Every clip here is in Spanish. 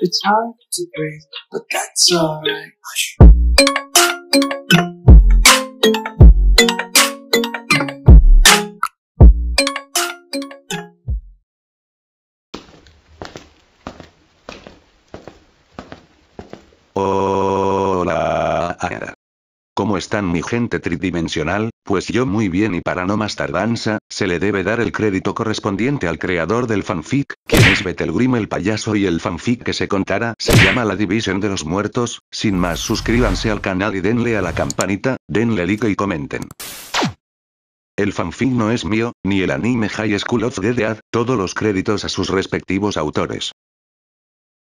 It's hard to breathe, but that's alright. Hola. ¿Cómo están mi gente tridimensional? Pues yo muy bien, y para no más tardanza, se le debe dar el crédito correspondiente al creador del fanfic, quien es Betelgrim el payaso, y el fanfic que se contará se llama La División de los Muertos. Sin más, suscríbanse al canal y denle a la campanita, denle like y comenten. El fanfic no es mío, ni el anime High School of the Dead, todos los créditos a sus respectivos autores.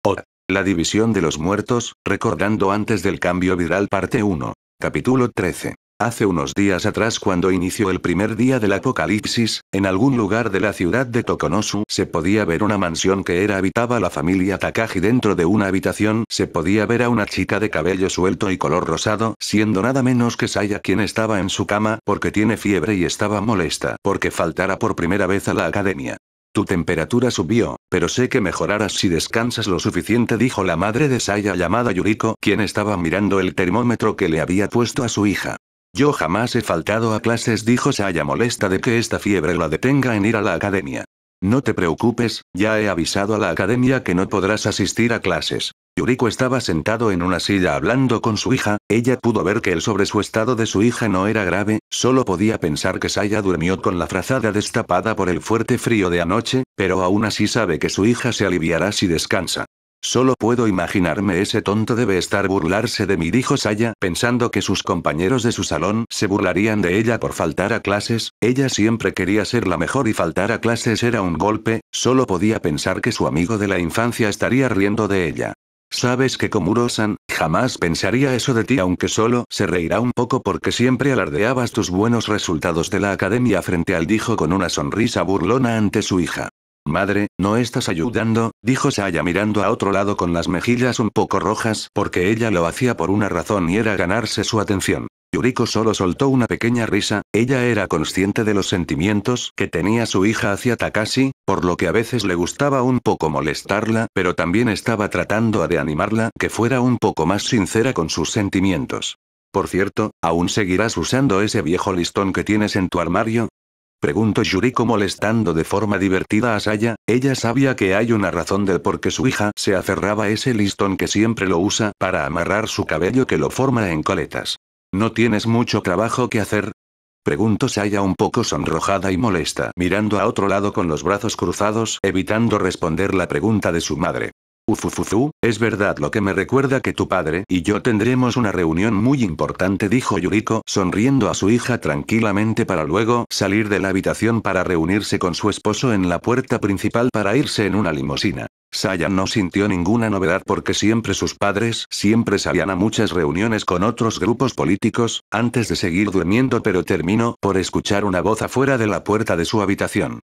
Hola. La División de los Muertos, recordando antes del cambio viral parte 1. Capítulo 13. Hace unos días atrás, cuando inició el primer día del apocalipsis, en algún lugar de la ciudad de Tokonosu se podía ver una mansión que habitaba la familia Takagi. Dentro de una habitación se podía ver a una chica de cabello suelto y color rosado, siendo nada menos que Saya, quien estaba en su cama porque tiene fiebre y estaba molesta porque faltara por primera vez a la academia. Tu temperatura subió, pero sé que mejorarás si descansas lo suficiente, dijo la madre de Saya, llamada Yuriko, quien estaba mirando el termómetro que le había puesto a su hija. Yo jamás he faltado a clases, dijo Saya, molesta de que esta fiebre la detenga en ir a la academia. No te preocupes, ya he avisado a la academia que no podrás asistir a clases. Yuriko estaba sentado en una silla hablando con su hija. Ella pudo ver que el sobre su estado de su hija no era grave, solo podía pensar que Saya durmió con la frazada destapada por el fuerte frío de anoche, pero aún así sabe que su hija se aliviará si descansa. Solo puedo imaginarme, ese tonto debe estar burlarse de mí, dijo Saya, pensando que sus compañeros de su salón se burlarían de ella por faltar a clases. Ella siempre quería ser la mejor y faltar a clases era un golpe. Solo podía pensar que su amigo de la infancia estaría riendo de ella. ¿Sabes qué, Komuro-san? Jamás pensaría eso de ti, aunque solo se reirá un poco porque siempre alardeabas tus buenos resultados de la academia frente al, dijo con una sonrisa burlona ante su hija. Madre, ¿no estás ayudando?, dijo Saya mirando a otro lado con las mejillas un poco rojas porque ella lo hacía por una razón y era ganarse su atención. Yuriko solo soltó una pequeña risa. Ella era consciente de los sentimientos que tenía su hija hacia Takashi, por lo que a veces le gustaba un poco molestarla, pero también estaba tratando de animarla que fuera un poco más sincera con sus sentimientos. Por cierto, ¿aún seguirás usando ese viejo listón que tienes en tu armario?, preguntó Yuriko, molestando de forma divertida a Saya. Ella sabía que hay una razón del por qué su hija se aferraba a ese listón, que siempre lo usa para amarrar su cabello que lo forma en coletas. ¿No tienes mucho trabajo que hacer?, preguntó Saya un poco sonrojada y molesta, mirando a otro lado con los brazos cruzados, evitando responder la pregunta de su madre. Ufufufu, es verdad, lo que me recuerda que tu padre y yo tendremos una reunión muy importante, dijo Yuriko, sonriendo a su hija tranquilamente para luego salir de la habitación para reunirse con su esposo en la puerta principal para irse en una limusina. Saya no sintió ninguna novedad porque siempre sus padres siempre salían a muchas reuniones con otros grupos políticos, antes de seguir durmiendo, pero terminó por escuchar una voz afuera de la puerta de su habitación.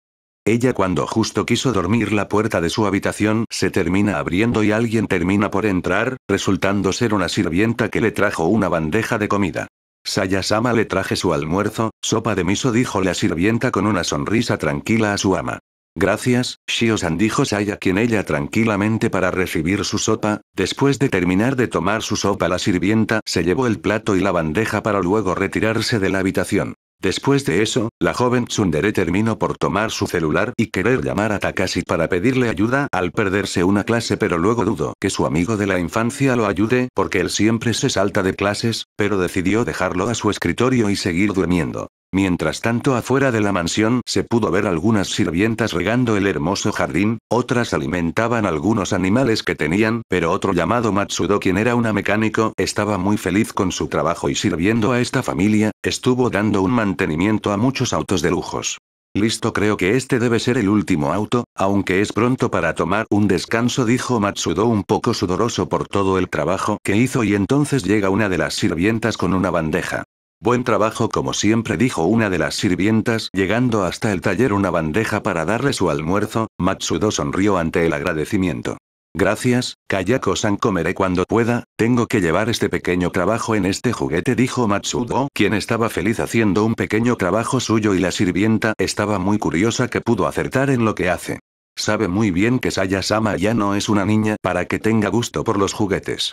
Ella, cuando justo quiso dormir, la puerta de su habitación se termina abriendo y alguien termina por entrar, resultando ser una sirvienta que le trajo una bandeja de comida. Saya-sama, le traje su almuerzo, sopa de miso, dijo la sirvienta con una sonrisa tranquila a su ama. Gracias, Shio-san, dijo Saya, quien ella tranquilamente para recibir su sopa. Después de terminar de tomar su sopa, la sirvienta se llevó el plato y la bandeja para luego retirarse de la habitación. Después de eso, la joven tsundere terminó por tomar su celular y querer llamar a Takashi para pedirle ayuda al perderse una clase, pero luego dudó que su amigo de la infancia lo ayude porque él siempre se salta de clases, pero decidió dejarlo a su escritorio y seguir durmiendo. Mientras tanto, afuera de la mansión se pudo ver algunas sirvientas regando el hermoso jardín, otras alimentaban algunos animales que tenían, pero otro llamado Matsudo, quien era una mecánico, estaba muy feliz con su trabajo y sirviendo a esta familia, estuvo dando un mantenimiento a muchos autos de lujos. Listo, creo que este debe ser el último auto, aunque es pronto para tomar un descanso, dijo Matsudo un poco sudoroso por todo el trabajo que hizo, y entonces llega una de las sirvientas con una bandeja. Buen trabajo como siempre, dijo una de las sirvientas, llegando hasta el taller una bandeja para darle su almuerzo. Matsudo sonrió ante el agradecimiento. Gracias, Kayako-san, comeré cuando pueda, tengo que llevar este pequeño trabajo en este juguete, dijo Matsudo, quien estaba feliz haciendo un pequeño trabajo suyo, y la sirvienta estaba muy curiosa que pudo acertar en lo que hace. sabe muy bien que Saya-sama ya no es una niña para que tenga gusto por los juguetes.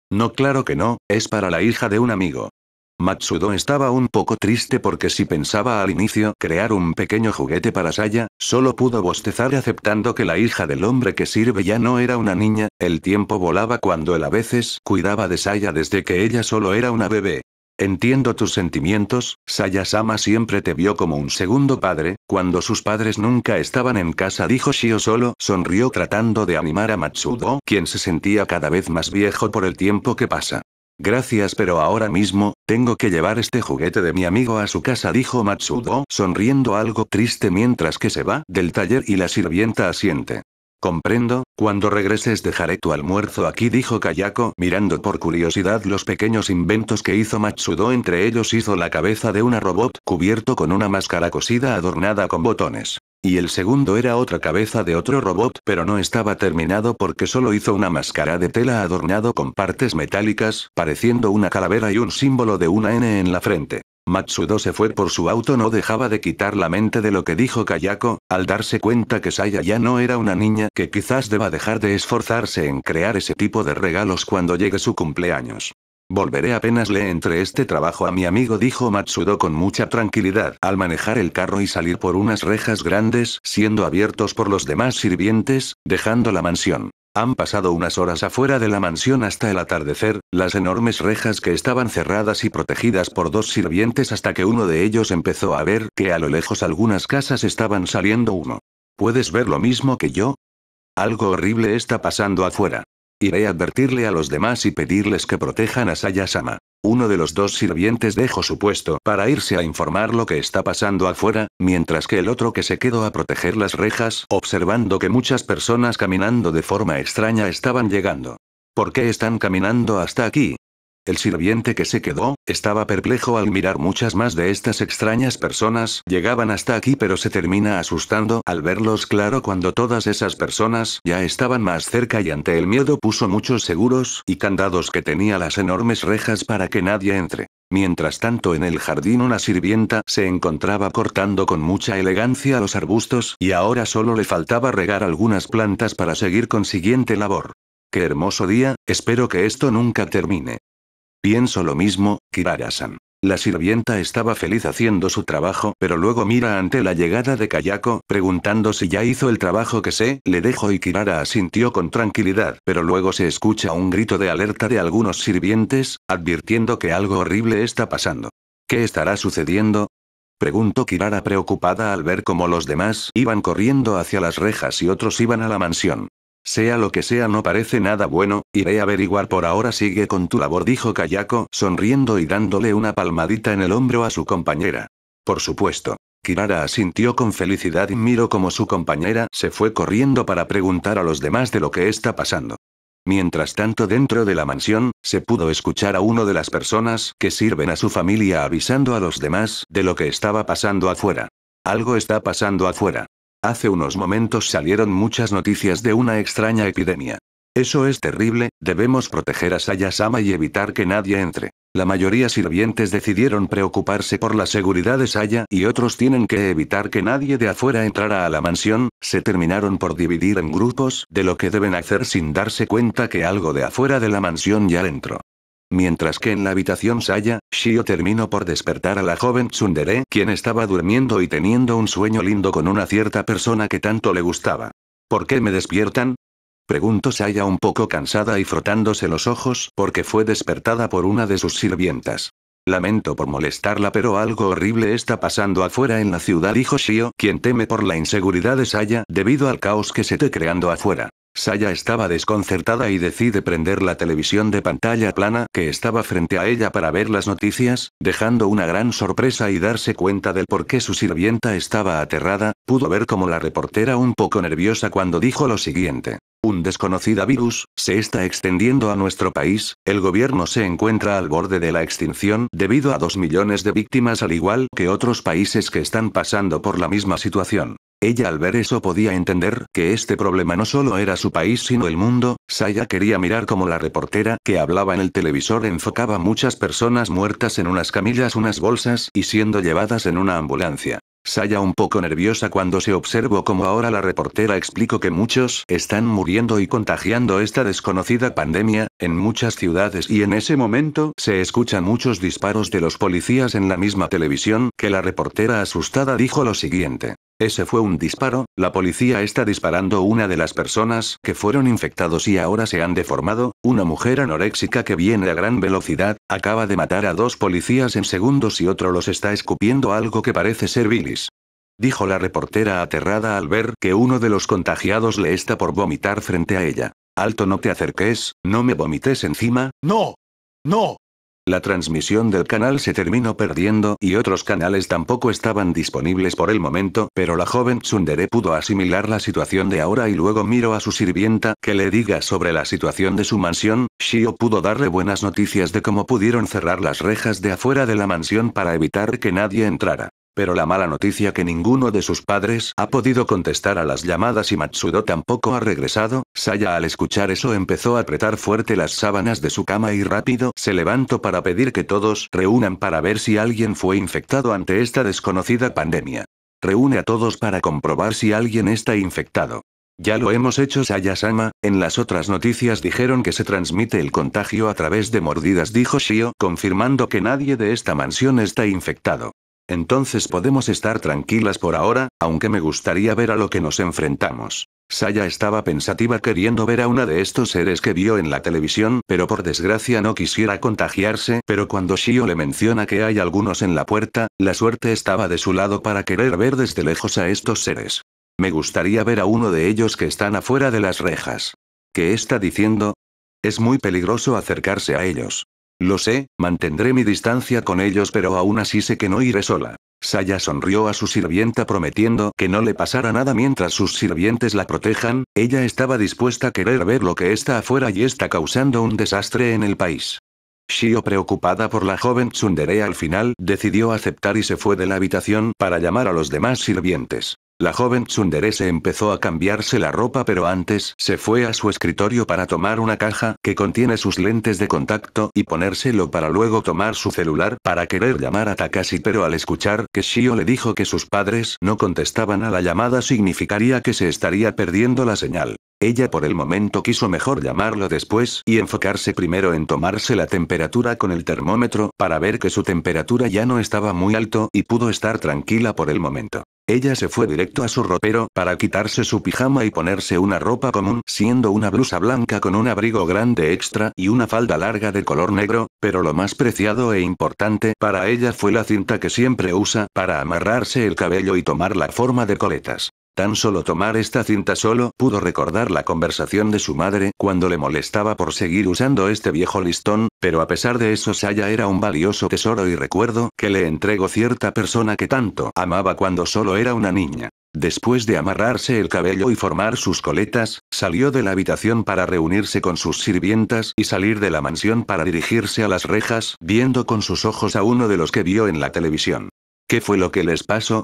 No, claro que no, es para la hija de un amigo. Matsudo estaba un poco triste porque si pensaba al inicio crear un pequeño juguete para Saya, solo pudo bostezar aceptando que la hija del hombre que sirve ya no era una niña. El tiempo volaba cuando él a veces cuidaba de Saya desde que ella solo era una bebé. Entiendo tus sentimientos, Saya-sama siempre te vio como un segundo padre, cuando sus padres nunca estaban en casa, dijo Shio. Solo sonrió tratando de animar a Matsudo, quien se sentía cada vez más viejo por el tiempo que pasa. Gracias, pero ahora mismo, tengo que llevar este juguete de mi amigo a su casa, dijo Matsudo, sonriendo algo triste mientras que se va del taller y la sirvienta asiente. Comprendo, cuando regreses dejaré tu almuerzo aquí, dijo Kayako mirando por curiosidad los pequeños inventos que hizo Matsudo. Entre ellos hizo la cabeza de una robot cubierto con una máscara cosida adornada con botones. Y el segundo era otra cabeza de otro robot, pero no estaba terminado porque solo hizo una máscara de tela adornado con partes metálicas, pareciendo una calavera y un símbolo de una N en la frente. Matsudo se fue por su auto. No dejaba de quitar la mente de lo que dijo Kayako, al darse cuenta que Saya ya no era una niña, que quizás deba dejar de esforzarse en crear ese tipo de regalos cuando llegue su cumpleaños. Volveré apenas le entre este trabajo a mi amigo, dijo Matsudo con mucha tranquilidad, al manejar el carro y salir por unas rejas grandes, siendo abiertos por los demás sirvientes, dejando la mansión. Han pasado unas horas afuera de la mansión hasta el atardecer, las enormes rejas que estaban cerradas y protegidas por dos sirvientes, hasta que uno de ellos empezó a ver que a lo lejos algunas casas estaban saliendo humo. ¿Puedes ver lo mismo que yo? Algo horrible está pasando afuera. Iré a advertirle a los demás y pedirles que protejan a Saya-sama. Uno de los dos sirvientes dejó su puesto para irse a informar lo que está pasando afuera, mientras que el otro que se quedó a proteger las rejas, observando que muchas personas caminando de forma extraña estaban llegando. ¿Por qué están caminando hasta aquí? El sirviente que se quedó, estaba perplejo al mirar muchas más de estas extrañas personas llegaban hasta aquí, pero se termina asustando al verlos claro cuando todas esas personas ya estaban más cerca y ante el miedo puso muchos seguros y candados que tenía las enormes rejas para que nadie entre. Mientras tanto en el jardín una sirvienta se encontraba cortando con mucha elegancia los arbustos y ahora solo le faltaba regar algunas plantas para seguir con siguiente labor. ¡Qué hermoso día! Espero que esto nunca termine. Pienso lo mismo, Kirara-san. La sirvienta estaba feliz haciendo su trabajo, pero luego mira ante la llegada de Kayako, preguntando si ya hizo el trabajo que le dejó, y Kirara asintió con tranquilidad, pero luego se escucha un grito de alerta de algunos sirvientes, advirtiendo que algo horrible está pasando. ¿Qué estará sucediendo? Preguntó Kirara preocupada al ver cómo los demás iban corriendo hacia las rejas y otros iban a la mansión. Sea lo que sea, no parece nada bueno, iré a averiguar. Por ahora sigue con tu labor, dijo Kayako, sonriendo y dándole una palmadita en el hombro a su compañera. Por supuesto. Kirara asintió con felicidad y miró cómo su compañera se fue corriendo para preguntar a los demás de lo que está pasando. Mientras tanto, dentro de la mansión, se pudo escuchar a uno de las personas que sirven a su familia avisando a los demás de lo que estaba pasando afuera. Algo está pasando afuera. Hace unos momentos salieron muchas noticias de una extraña epidemia. Eso es terrible, debemos proteger a Saya-sama y evitar que nadie entre. La mayoría sirvientes decidieron preocuparse por la seguridad de Saya y otros tienen que evitar que nadie de afuera entrara a la mansión. Se terminaron por dividir en grupos de lo que deben hacer sin darse cuenta que algo de afuera de la mansión ya entró. Mientras que en la habitación Saya, Shio terminó por despertar a la joven tsundere, quien estaba durmiendo y teniendo un sueño lindo con una cierta persona que tanto le gustaba. ¿Por qué me despiertan? Preguntó Saya un poco cansada y frotándose los ojos porque fue despertada por una de sus sirvientas. Lamento por molestarla, pero algo horrible está pasando afuera en la ciudad, dijo Shio, quien teme por la inseguridad de Saya debido al caos que se esté creando afuera. Saya estaba desconcertada y decide prender la televisión de pantalla plana que estaba frente a ella para ver las noticias, dejando una gran sorpresa y darse cuenta del por qué su sirvienta estaba aterrada. Pudo ver como la reportera un poco nerviosa cuando dijo lo siguiente. Un desconocido virus se está extendiendo a nuestro país, el gobierno se encuentra al borde de la extinción debido a 2 millones de víctimas al igual que otros países que están pasando por la misma situación. Ella al ver eso podía entender que este problema no solo era su país sino el mundo. Saya quería mirar cómo la reportera que hablaba en el televisor enfocaba muchas personas muertas en unas camillas, unas bolsas y siendo llevadas en una ambulancia. Saya un poco nerviosa cuando se observó como ahora la reportera explicó que muchos están muriendo y contagiando esta desconocida pandemia, en muchas ciudades y en ese momento se escuchan muchos disparos de los policías en la misma televisión que la reportera asustada dijo lo siguiente. Ese fue un disparo, la policía está disparando una de las personas que fueron infectados y ahora se han deformado, una mujer anoréxica que viene a gran velocidad, acaba de matar a 2 policías en segundos y otro los está escupiendo algo que parece ser bilis. Dijo la reportera aterrada al ver que uno de los contagiados le está por vomitar frente a ella. Alto, no te acerques, no me vomites encima. No. No. La transmisión del canal se terminó perdiendo y otros canales tampoco estaban disponibles por el momento, pero la joven tsundere pudo asimilar la situación de ahora y luego miró a su sirvienta que le diga sobre la situación de su mansión. Shio pudo darle buenas noticias de cómo pudieron cerrar las rejas de afuera de la mansión para evitar que nadie entrara. Pero la mala noticia que ninguno de sus padres ha podido contestar a las llamadas y Matsudo tampoco ha regresado. Saya al escuchar eso empezó a apretar fuerte las sábanas de su cama y rápido se levantó para pedir que todos reúnan para ver si alguien fue infectado ante esta desconocida pandemia. Reúne a todos para comprobar si alguien está infectado. Ya lo hemos hecho, Saya-sama. En las otras noticias dijeron que se transmite el contagio a través de mordidas, dijo Shio, confirmando que nadie de esta mansión está infectado. Entonces podemos estar tranquilas por ahora, aunque me gustaría ver a lo que nos enfrentamos. Saya estaba pensativa queriendo ver a uno de estos seres que vio en la televisión, pero por desgracia no quisiera contagiarse, pero cuando Shio le menciona que hay algunos en la puerta, la suerte estaba de su lado para querer ver desde lejos a estos seres. Me gustaría ver a uno de ellos que están afuera de las rejas. ¿Qué está diciendo? Es muy peligroso acercarse a ellos. Lo sé, mantendré mi distancia con ellos, pero aún así sé que no iré sola. Saya sonrió a su sirvienta prometiendo que no le pasara nada mientras sus sirvientes la protejan. Ella estaba dispuesta a querer ver lo que está afuera y está causando un desastre en el país. Shio, preocupada por la joven tsundere, al final decidió aceptar y se fue de la habitación para llamar a los demás sirvientes. La joven tsundere se empezó a cambiarse la ropa, pero antes se fue a su escritorio para tomar una caja que contiene sus lentes de contacto y ponérselo para luego tomar su celular para querer llamar a Takashi, pero al escuchar que Shio le dijo que sus padres no contestaban a la llamada significaría que se estaría perdiendo la señal. Ella por el momento quiso mejor llamarlo después y enfocarse primero en tomarse la temperatura con el termómetro para ver que su temperatura ya no estaba muy alto y pudo estar tranquila por el momento. Ella se fue directo a su ropero para quitarse su pijama y ponerse una ropa común, siendo una blusa blanca con un abrigo grande extra y una falda larga de color negro, pero lo más preciado e importante para ella fue la cinta que siempre usa para amarrarse el cabello y tomar la forma de coletas. Tan solo tomar esta cinta solo pudo recordar la conversación de su madre cuando le molestaba por seguir usando este viejo listón, pero a pesar de eso Saya era un valioso tesoro y recuerdo que le entregó cierta persona que tanto amaba cuando solo era una niña. Después de amarrarse el cabello y formar sus coletas, salió de la habitación para reunirse con sus sirvientas y salir de la mansión para dirigirse a las rejas, viendo con sus ojos a uno de los que vio en la televisión. ¿Qué fue lo que les pasó?,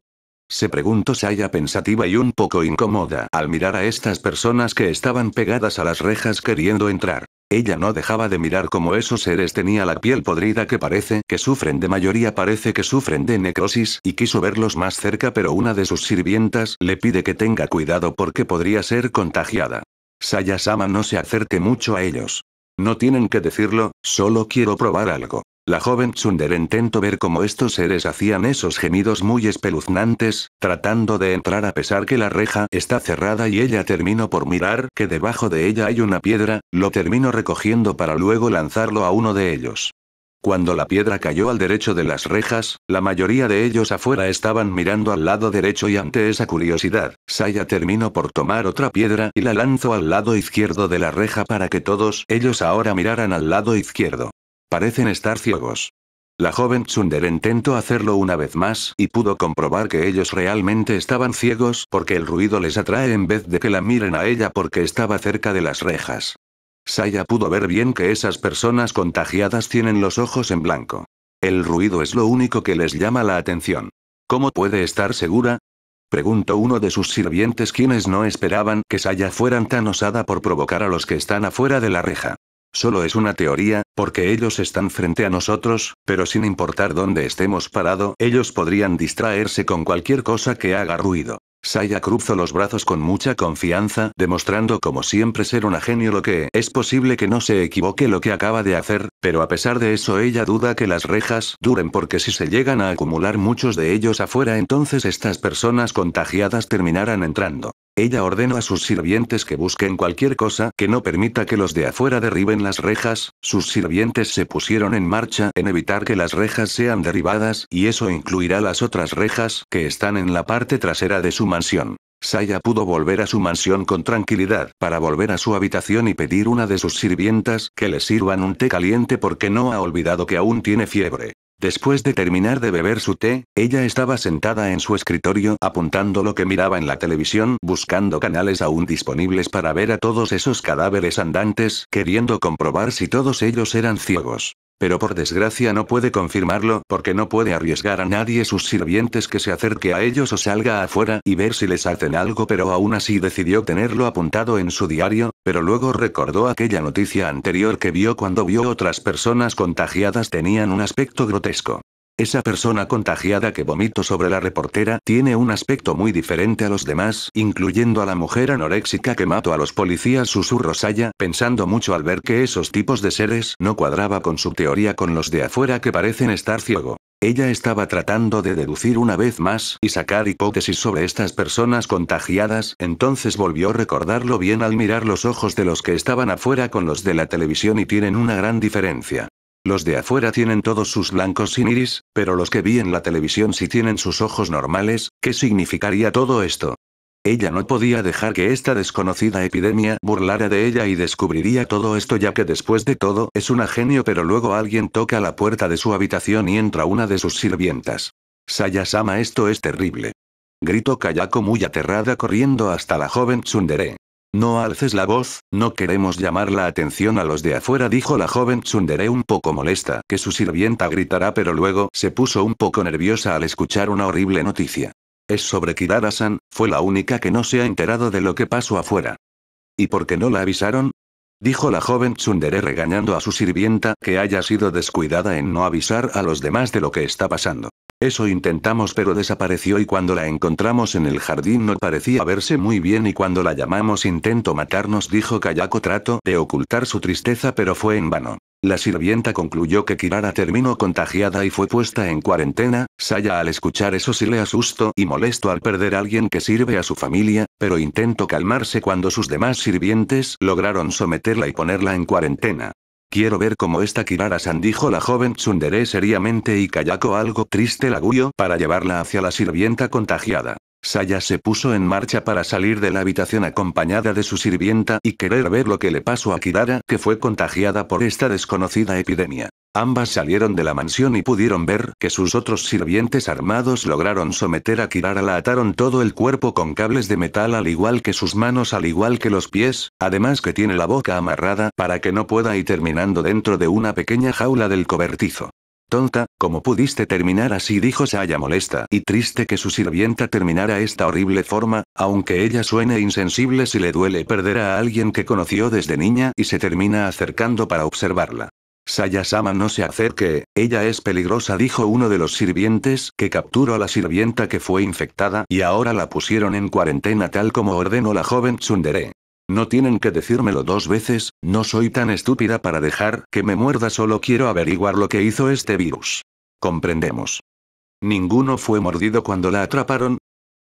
se preguntó Saya pensativa y un poco incómoda al mirar a estas personas que estaban pegadas a las rejas queriendo entrar. Ella no dejaba de mirar cómo esos seres tenían la piel podrida que parece que sufren de mayoría parece que sufren de necrosis y quiso verlos más cerca, pero una de sus sirvientas le pide que tenga cuidado porque podría ser contagiada. Saya-sama, no se acerque mucho a ellos. No tienen que decirlo, solo quiero probar algo. La joven tsundere intentó ver cómo estos seres hacían esos gemidos muy espeluznantes, tratando de entrar a pesar que la reja está cerrada y ella terminó por mirar que debajo de ella hay una piedra, lo terminó recogiendo para luego lanzarlo a uno de ellos. Cuando la piedra cayó al derecho de las rejas, la mayoría de ellos afuera estaban mirando al lado derecho y ante esa curiosidad, Saya terminó por tomar otra piedra y la lanzó al lado izquierdo de la reja para que todos ellos ahora miraran al lado izquierdo. Parecen estar ciegos. La joven tsundere intentó hacerlo una vez más y pudo comprobar que ellos realmente estaban ciegos porque el ruido les atrae en vez de que la miren a ella porque estaba cerca de las rejas. Saya pudo ver bien que esas personas contagiadas tienen los ojos en blanco. El ruido es lo único que les llama la atención. ¿Cómo puede estar segura?, preguntó uno de sus sirvientes, quienes no esperaban que Saya fueran tan osada por provocar a los que están afuera de la reja. Solo es una teoría, porque ellos están frente a nosotros, pero sin importar dónde estemos parado, ellos podrían distraerse con cualquier cosa que haga ruido. Saya cruzó los brazos con mucha confianza, demostrando como siempre ser una genio, lo que es posible que no se equivoque lo que acaba de hacer, pero a pesar de eso ella duda que las rejas duren, porque si se llegan a acumular muchos de ellos afuera, entonces estas personas contagiadas terminarán entrando. Ella ordenó a sus sirvientes que busquen cualquier cosa que no permita que los de afuera derriben las rejas. Sus sirvientes se pusieron en marcha en evitar que las rejas sean derribadas, y eso incluirá las otras rejas que están en la parte trasera de su mansión. Saya pudo volver a su mansión con tranquilidad para volver a su habitación y pedir una de sus sirvientas que le sirvan un té caliente, porque no ha olvidado que aún tiene fiebre. Después de terminar de beber su té, ella estaba sentada en su escritorio apuntando lo que miraba en la televisión, buscando canales aún disponibles para ver a todos esos cadáveres andantes, queriendo comprobar si todos ellos eran ciegos. Pero por desgracia no puede confirmarlo, porque no puede arriesgar a nadie, sus sirvientes, que se acerque a ellos o salga afuera y ver si les hacen algo, pero aún así decidió tenerlo apuntado en su diario, pero luego recordó aquella noticia anterior que vio cuando vio otras personas contagiadas tenían un aspecto grotesco. Esa persona contagiada que vomitó sobre la reportera tiene un aspecto muy diferente a los demás, incluyendo a la mujer anoréxica que mató a los policías, susurró Saya, pensando mucho al ver que esos tipos de seres no cuadraba con su teoría con los de afuera que parecen estar ciego. Ella estaba tratando de deducir una vez más y sacar hipótesis sobre estas personas contagiadas, entonces volvió a recordarlo bien al mirar los ojos de los que estaban afuera con los de la televisión, y tienen una gran diferencia. Los de afuera tienen todos sus blancos sin iris, pero los que vi en la televisión sí tienen sus ojos normales. ¿Qué significaría todo esto? Ella no podía dejar que esta desconocida epidemia burlara de ella y descubriría todo esto, ya que después de todo es una genio. Pero luego alguien toca la puerta de su habitación y entra una de sus sirvientas. Saya-sama, esto es terrible. Gritó Kayako muy aterrada, corriendo hasta la joven tsundere. No alces la voz, no queremos llamar la atención a los de afuera, dijo la joven tsundere un poco molesta que su sirvienta gritara, pero luego se puso un poco nerviosa al escuchar una horrible noticia. Es sobre Kirara-san, fue la única que no se ha enterado de lo que pasó afuera. ¿Y por qué no la avisaron? Dijo la joven tsundere regañando a su sirvienta que haya sido descuidada en no avisar a los demás de lo que está pasando. Eso intentamos, pero desapareció, y cuando la encontramos en el jardín no parecía verse muy bien, y cuando la llamamos intentó matarnos, dijo Kayako. Trató de ocultar su tristeza, pero fue en vano. La sirvienta concluyó que Kirara terminó contagiada y fue puesta en cuarentena. Saya al escuchar eso sí le asustó y molesto al perder a alguien que sirve a su familia, pero intentó calmarse cuando sus demás sirvientes lograron someterla y ponerla en cuarentena. Quiero ver cómo está Kirara-san, dijo la joven tsundere seriamente, y Kayako algo triste la guió para llevarla hacia la sirvienta contagiada. Saya se puso en marcha para salir de la habitación acompañada de su sirvienta y querer ver lo que le pasó a Kirara, que fue contagiada por esta desconocida epidemia. Ambas salieron de la mansión y pudieron ver que sus otros sirvientes armados lograron someter a Kirara. La ataron todo el cuerpo con cables de metal, al igual que sus manos, al igual que los pies, además que tiene la boca amarrada para que no pueda ir, terminando dentro de una pequeña jaula del cobertizo. Tonta, ¿cómo pudiste terminar así?, dijo Saya molesta y triste que su sirvienta terminara esta horrible forma, aunque ella suene insensible si le duele perder a alguien que conoció desde niña, y se termina acercando para observarla. Saya-sama, no se acerque, ella es peligrosa, dijo uno de los sirvientes que capturó a la sirvienta que fue infectada y ahora la pusieron en cuarentena tal como ordenó la joven tsundere. No tienen que decírmelo dos veces, no soy tan estúpida para dejar que me muerda, solo quiero averiguar lo que hizo este virus. Comprendemos. ¿Ninguno fue mordido cuando la atraparon?,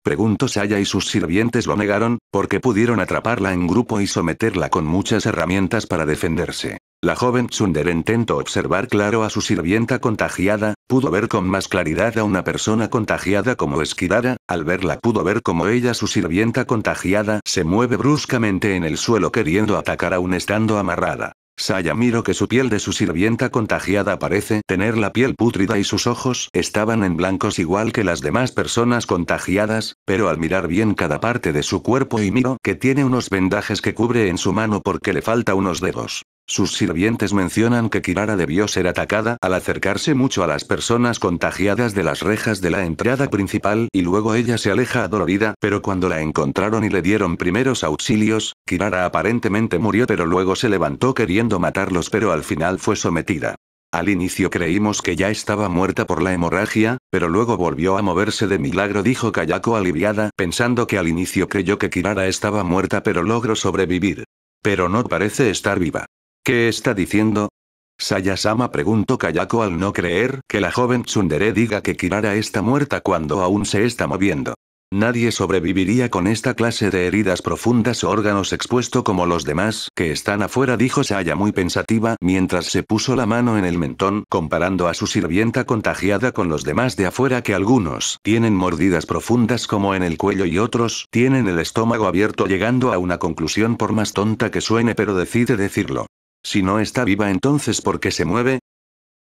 preguntó Saya, y sus sirvientes lo negaron, porque pudieron atraparla en grupo y someterla con muchas herramientas para defenderse. La joven tsundere intentó observar claro a su sirvienta contagiada, pudo ver con más claridad a una persona contagiada como es Kirara. Al verla pudo ver como ella, su sirvienta contagiada, se mueve bruscamente en el suelo queriendo atacar aún estando amarrada. Saya miró que su piel de su sirvienta contagiada parece tener la piel pútrida y sus ojos estaban en blancos igual que las demás personas contagiadas, pero al mirar bien cada parte de su cuerpo y miró que tiene unos vendajes que cubre en su mano porque le falta unos dedos. Sus sirvientes mencionan que Kirara debió ser atacada al acercarse mucho a las personas contagiadas de las rejas de la entrada principal y luego ella se aleja adolorida, pero cuando la encontraron y le dieron primeros auxilios, Kirara aparentemente murió pero luego se levantó queriendo matarlos pero al final fue sometida. Al inicio creímos que ya estaba muerta por la hemorragia, pero luego volvió a moverse de milagro, dijo Kayako aliviada, pensando que al inicio creyó que Kirara estaba muerta pero logró sobrevivir. Pero no parece estar viva. ¿Qué está diciendo? Saya-sama, preguntó Kayako al no creer que la joven tsundere diga que Kirara está muerta cuando aún se está moviendo. Nadie sobreviviría con esta clase de heridas profundas o órganos expuestos como los demás que están afuera, dijo Saya muy pensativa mientras se puso la mano en el mentón comparando a su sirvienta contagiada con los demás de afuera, que algunos tienen mordidas profundas como en el cuello y otros tienen el estómago abierto, llegando a una conclusión por más tonta que suene, pero decide decirlo. Si no está viva, entonces ¿por qué se mueve?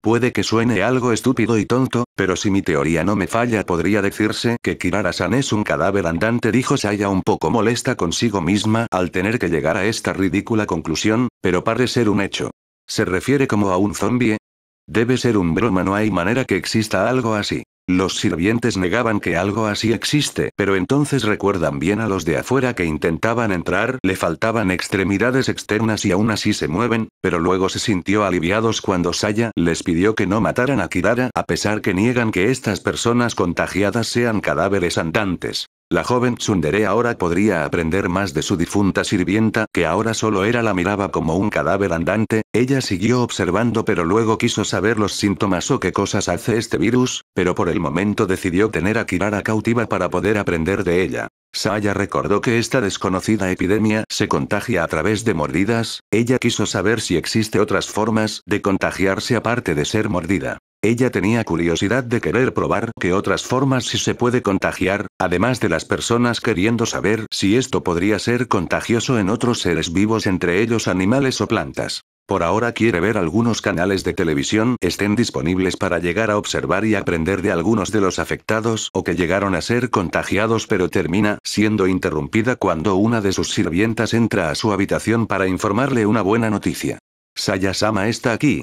Puede que suene algo estúpido y tonto, pero si mi teoría no me falla podría decirse que Kirara-san es un cadáver andante, dijo Saya un poco molesta consigo misma al tener que llegar a esta ridícula conclusión, pero parece ser un hecho. ¿Se refiere como a un zombie? Debe ser un broma, no hay manera que exista algo así. Los sirvientes negaban que algo así existe, pero entonces recuerdan bien a los de afuera que intentaban entrar, le faltaban extremidades externas y aún así se mueven, pero luego se sintió aliviados cuando Saya les pidió que no mataran a Kirara, a pesar que niegan que estas personas contagiadas sean cadáveres andantes. La joven tsundere ahora podría aprender más de su difunta sirvienta, que ahora solo la miraba como un cadáver andante. Ella siguió observando pero luego quiso saber los síntomas o qué cosas hace este virus, pero por el momento decidió tener a Kirara cautiva para poder aprender de ella. Saya recordó que esta desconocida epidemia se contagia a través de mordidas. Ella quiso saber si existe otras formas de contagiarse aparte de ser mordida. Ella tenía curiosidad de querer probar que otras formas sí se puede contagiar, además de las personas queriendo saber si esto podría ser contagioso en otros seres vivos, entre ellos animales o plantas. Por ahora quiere ver algunos canales de televisión estén disponibles para llegar a observar y aprender de algunos de los afectados o que llegaron a ser contagiados, pero termina siendo interrumpida cuando una de sus sirvientas entra a su habitación para informarle una buena noticia. ¿Saya-sama está aquí?,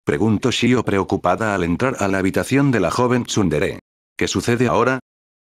preguntó Shio preocupada al entrar a la habitación de la joven tsundere. ¿Qué sucede ahora?,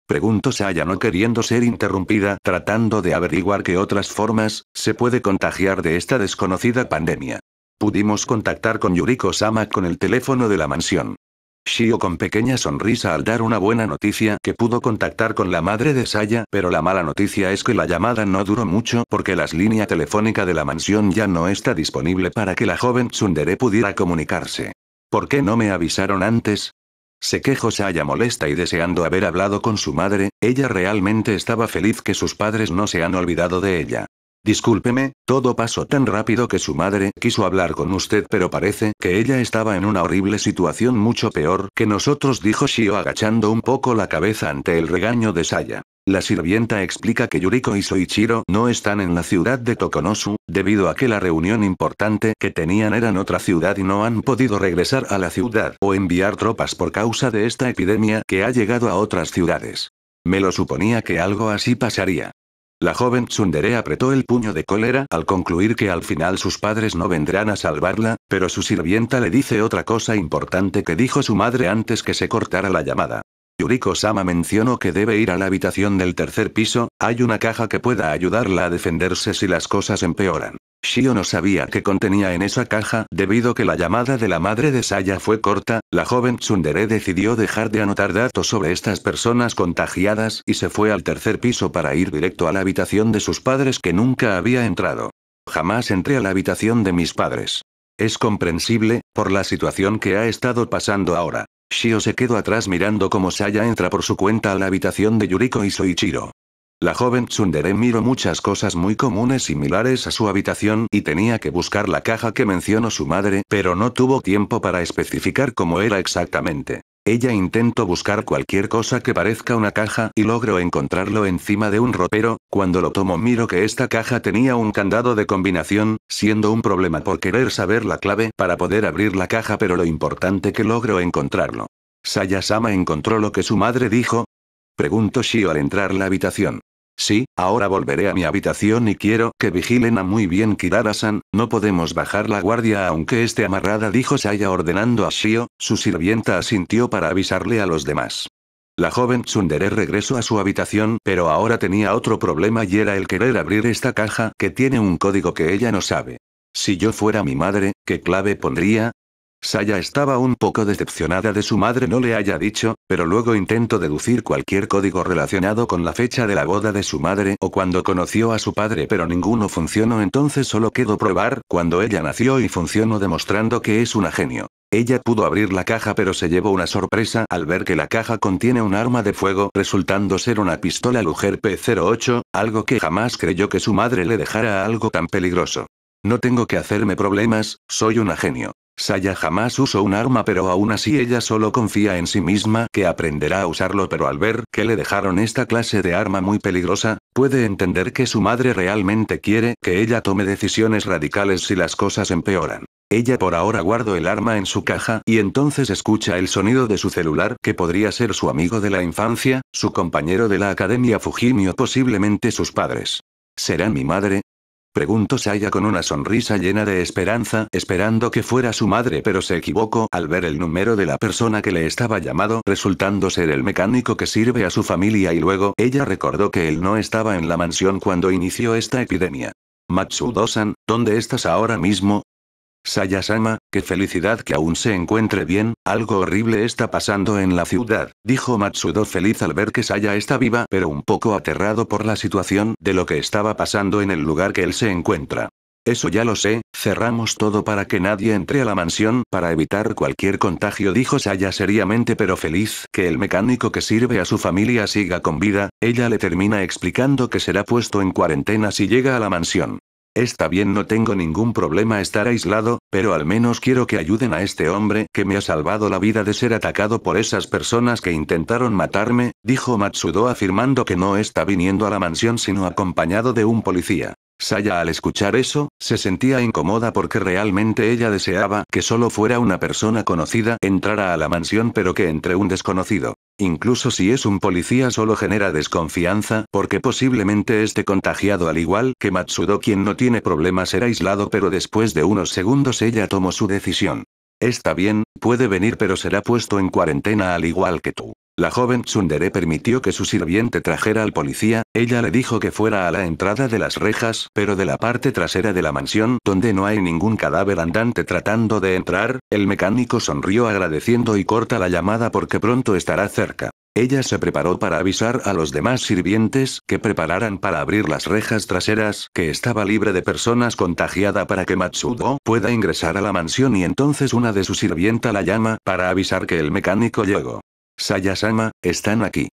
preguntó Saya no queriendo ser interrumpida, tratando de averiguar qué otras formas se puede contagiar de esta desconocida pandemia. Pudimos contactar con Yuriko-sama con el teléfono de la mansión. Shio con pequeña sonrisa al dar una buena noticia que pudo contactar con la madre de Saya, pero la mala noticia es que la llamada no duró mucho porque la línea telefónica de la mansión ya no está disponible para que la joven tsundere pudiera comunicarse. ¿Por qué no me avisaron antes?, se quejó Saya molesta y deseando haber hablado con su madre. Ella realmente estaba feliz que sus padres no se han olvidado de ella. Discúlpeme, todo pasó tan rápido que su madre quiso hablar con usted, pero parece que ella estaba en una horrible situación mucho peor que nosotros, dijo Shio agachando un poco la cabeza ante el regaño de Saya. La sirvienta explica que Yuriko y Soichiro no están en la ciudad de Tokonosu, debido a que la reunión importante que tenían era en otra ciudad y no han podido regresar a la ciudad o enviar tropas por causa de esta epidemia que ha llegado a otras ciudades. Me lo suponía que algo así pasaría. La joven tsundere apretó el puño de cólera al concluir que al final sus padres no vendrán a salvarla, pero su sirvienta le dice otra cosa importante que dijo su madre antes que se cortara la llamada. Yuriko-sama mencionó que debe ir a la habitación del tercer piso, hay una caja que pueda ayudarla a defenderse si las cosas empeoran. Shio no sabía qué contenía en esa caja, debido que la llamada de la madre de Saya fue corta. La joven tsundere decidió dejar de anotar datos sobre estas personas contagiadas y se fue al tercer piso para ir directo a la habitación de sus padres que nunca había entrado. Jamás entré a la habitación de mis padres. Es comprensible, por la situación que ha estado pasando ahora. Shio se quedó atrás mirando cómo Saya entra por su cuenta a la habitación de Yuriko y Soichiro. La joven tsundere miró muchas cosas muy comunes similares a su habitación y tenía que buscar la caja que mencionó su madre, pero no tuvo tiempo para especificar cómo era exactamente. Ella intentó buscar cualquier cosa que parezca una caja y logró encontrarlo encima de un ropero. Cuando lo tomó miró que esta caja tenía un candado de combinación, siendo un problema por querer saber la clave para poder abrir la caja, pero lo importante que logró encontrarlo. ¿Saya-sama encontró lo que su madre dijo?, preguntó Shio al entrar a la habitación. Sí, ahora volveré a mi habitación y quiero que vigilen a muy bien Kirara-san, no podemos bajar la guardia aunque esté amarrada, dijo Saya ordenando a Shio, su sirvienta asintió para avisarle a los demás. La joven tsundere regresó a su habitación, pero ahora tenía otro problema y era el querer abrir esta caja que tiene un código que ella no sabe. Si yo fuera mi madre, ¿qué clave pondría? Saya estaba un poco decepcionada de su madre no le haya dicho, pero luego intentó deducir cualquier código relacionado con la fecha de la boda de su madre o cuando conoció a su padre, pero ninguno funcionó, entonces solo quedó probar cuando ella nació y funcionó, demostrando que es una genio. Ella pudo abrir la caja pero se llevó una sorpresa al ver que la caja contiene un arma de fuego, resultando ser una pistola Luger P08, algo que jamás creyó que su madre le dejara algo tan peligroso. No tengo que hacerme problemas, soy una genio. Saya jamás usó un arma pero aún así ella solo confía en sí misma que aprenderá a usarlo, pero al ver que le dejaron esta clase de arma muy peligrosa, puede entender que su madre realmente quiere que ella tome decisiones radicales si las cosas empeoran. Ella por ahora guardó el arma en su caja y entonces escucha el sonido de su celular, que podría ser su amigo de la infancia, su compañero de la academia Fujimi o posiblemente sus padres. ¿Será mi madre? Preguntó Saya con una sonrisa llena de esperanza, esperando que fuera su madre, pero se equivocó al ver el número de la persona que le estaba llamado, resultando ser el mecánico que sirve a su familia, y luego ella recordó que él no estaba en la mansión cuando inició esta epidemia. Matsudo-san, ¿dónde estás ahora mismo? Saya-sama, qué felicidad que aún se encuentre bien, algo horrible está pasando en la ciudad, dijo Matsudo feliz al ver que Saya está viva, pero un poco aterrado por la situación de lo que estaba pasando en el lugar que él se encuentra. Eso ya lo sé, cerramos todo para que nadie entre a la mansión para evitar cualquier contagio, dijo Saya seriamente pero feliz que el mecánico que sirve a su familia siga con vida. Ella le termina explicando que será puesto en cuarentena si llega a la mansión. Está bien, no tengo ningún problema estar aislado, pero al menos quiero que ayuden a este hombre que me ha salvado la vida de ser atacado por esas personas que intentaron matarme, dijo Matsudo afirmando que no está viniendo a la mansión sino acompañado de un policía. Saya al escuchar eso, se sentía incómoda porque realmente ella deseaba que solo fuera una persona conocida entrara a la mansión, pero que entre un desconocido. Incluso si es un policía solo genera desconfianza porque posiblemente esté contagiado al igual que Matsudo, quien no tiene problema ser aislado, pero después de unos segundos ella tomó su decisión. Está bien, puede venir pero será puesto en cuarentena al igual que tú. La joven tsundere permitió que su sirviente trajera al policía, ella le dijo que fuera a la entrada de las rejas, pero de la parte trasera de la mansión donde no hay ningún cadáver andante tratando de entrar. El mecánico sonrió agradeciendo y corta la llamada porque pronto estará cerca. Ella se preparó para avisar a los demás sirvientes que prepararan para abrir las rejas traseras, que estaba libre de personas contagiadas para que Matsudo pueda ingresar a la mansión, y entonces una de sus sirvientas la llama para avisar que el mecánico llegó. Saya-sama, están aquí.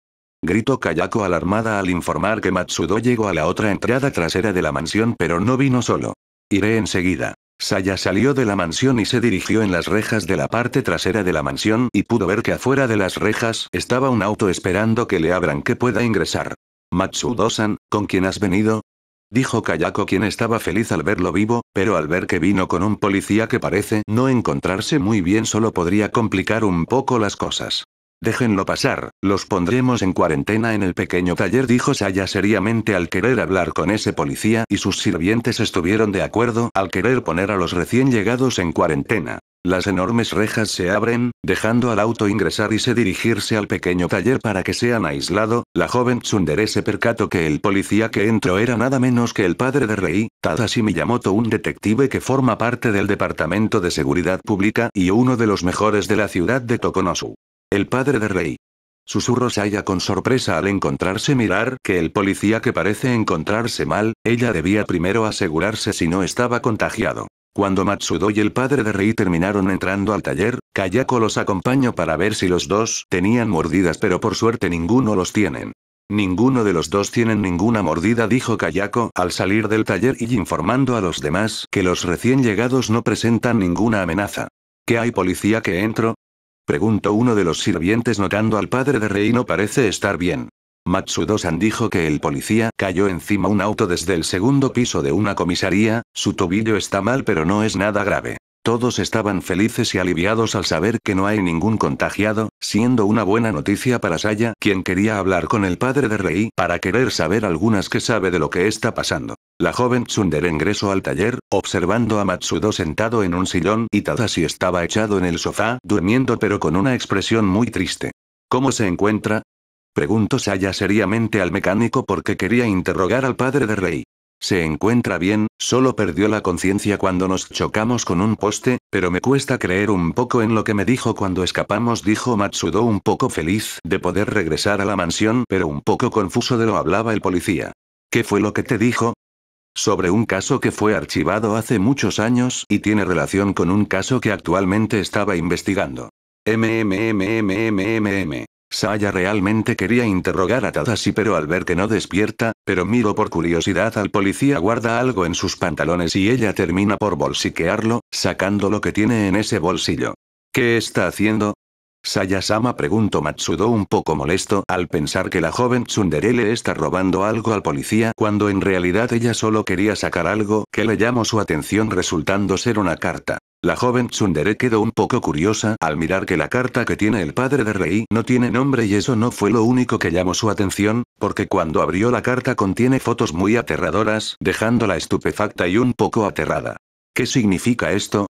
Gritó Kayako alarmada al informar que Matsudo llegó a la otra entrada trasera de la mansión, pero no vino solo. Iré enseguida. Saya salió de la mansión y se dirigió en las rejas de la parte trasera de la mansión y pudo ver que afuera de las rejas estaba un auto esperando que le abran que pueda ingresar. Matsudo-san, ¿con quién has venido? Dijo Kayako, quien estaba feliz al verlo vivo, pero al ver que vino con un policía que parece no encontrarse muy bien solo podría complicar un poco las cosas. Déjenlo pasar, los pondremos en cuarentena en el pequeño taller, dijo Saya seriamente al querer hablar con ese policía, y sus sirvientes estuvieron de acuerdo al querer poner a los recién llegados en cuarentena. Las enormes rejas se abren, dejando al auto ingresar y se dirigirse al pequeño taller para que sean aislado. La joven tsundere se percató que el policía que entró era nada menos que el padre de Rei, Tadashi Miyamoto, un detective que forma parte del Departamento de Seguridad Pública y uno de los mejores de la ciudad de Tokonosu. El padre de Rei. Susurró Saya con sorpresa al encontrarse mirar que el policía que parece encontrarse mal, ella debía primero asegurarse si no estaba contagiado. Cuando Matsudo y el padre de Rei terminaron entrando al taller, Kayako los acompañó para ver si los dos tenían mordidas, pero por suerte ninguno los tienen. Ninguno de los dos tienen ninguna mordida, dijo Kayako al salir del taller y informando a los demás que los recién llegados no presentan ninguna amenaza. ¿Qué hay, policía que entró? Preguntó uno de los sirvientes notando al padre de Rei no parece estar bien. Matsudo-san dijo que el policía cayó encima un auto desde el segundo piso de una comisaría, su tobillo está mal pero no es nada grave. Todos estaban felices y aliviados al saber que no hay ningún contagiado, siendo una buena noticia para Saya, quien quería hablar con el padre de Rei para querer saber algunas que sabe de lo que está pasando. La joven tsundere ingresó al taller, observando a Matsudo sentado en un sillón y Tadashi estaba echado en el sofá, durmiendo pero con una expresión muy triste. ¿Cómo se encuentra?, preguntó Saya seriamente al mecánico porque quería interrogar al padre de Rei. Se encuentra bien, solo perdió la conciencia cuando nos chocamos con un poste, pero me cuesta creer un poco en lo que me dijo cuando escapamos, dijo Matsudo un poco feliz de poder regresar a la mansión, pero un poco confuso de lo hablaba el policía. ¿Qué fue lo que te dijo? Sobre un caso que fue archivado hace muchos años y tiene relación con un caso que actualmente estaba investigando. Saya realmente quería interrogar a Tadashi, pero al ver que no despierta, pero miró por curiosidad al policía, guarda algo en sus pantalones y ella termina por bolsiquearlo, sacando lo que tiene en ese bolsillo. ¿Qué está haciendo? Saya-sama, preguntó Matsudo un poco molesto al pensar que la joven tsundere le está robando algo al policía cuando en realidad ella solo quería sacar algo que le llamó su atención, resultando ser una carta. La joven tsundere quedó un poco curiosa al mirar que la carta que tiene el padre de Rei no tiene nombre, y eso no fue lo único que llamó su atención, porque cuando abrió la carta contiene fotos muy aterradoras, dejándola estupefacta y un poco aterrada. ¿Qué significa esto?,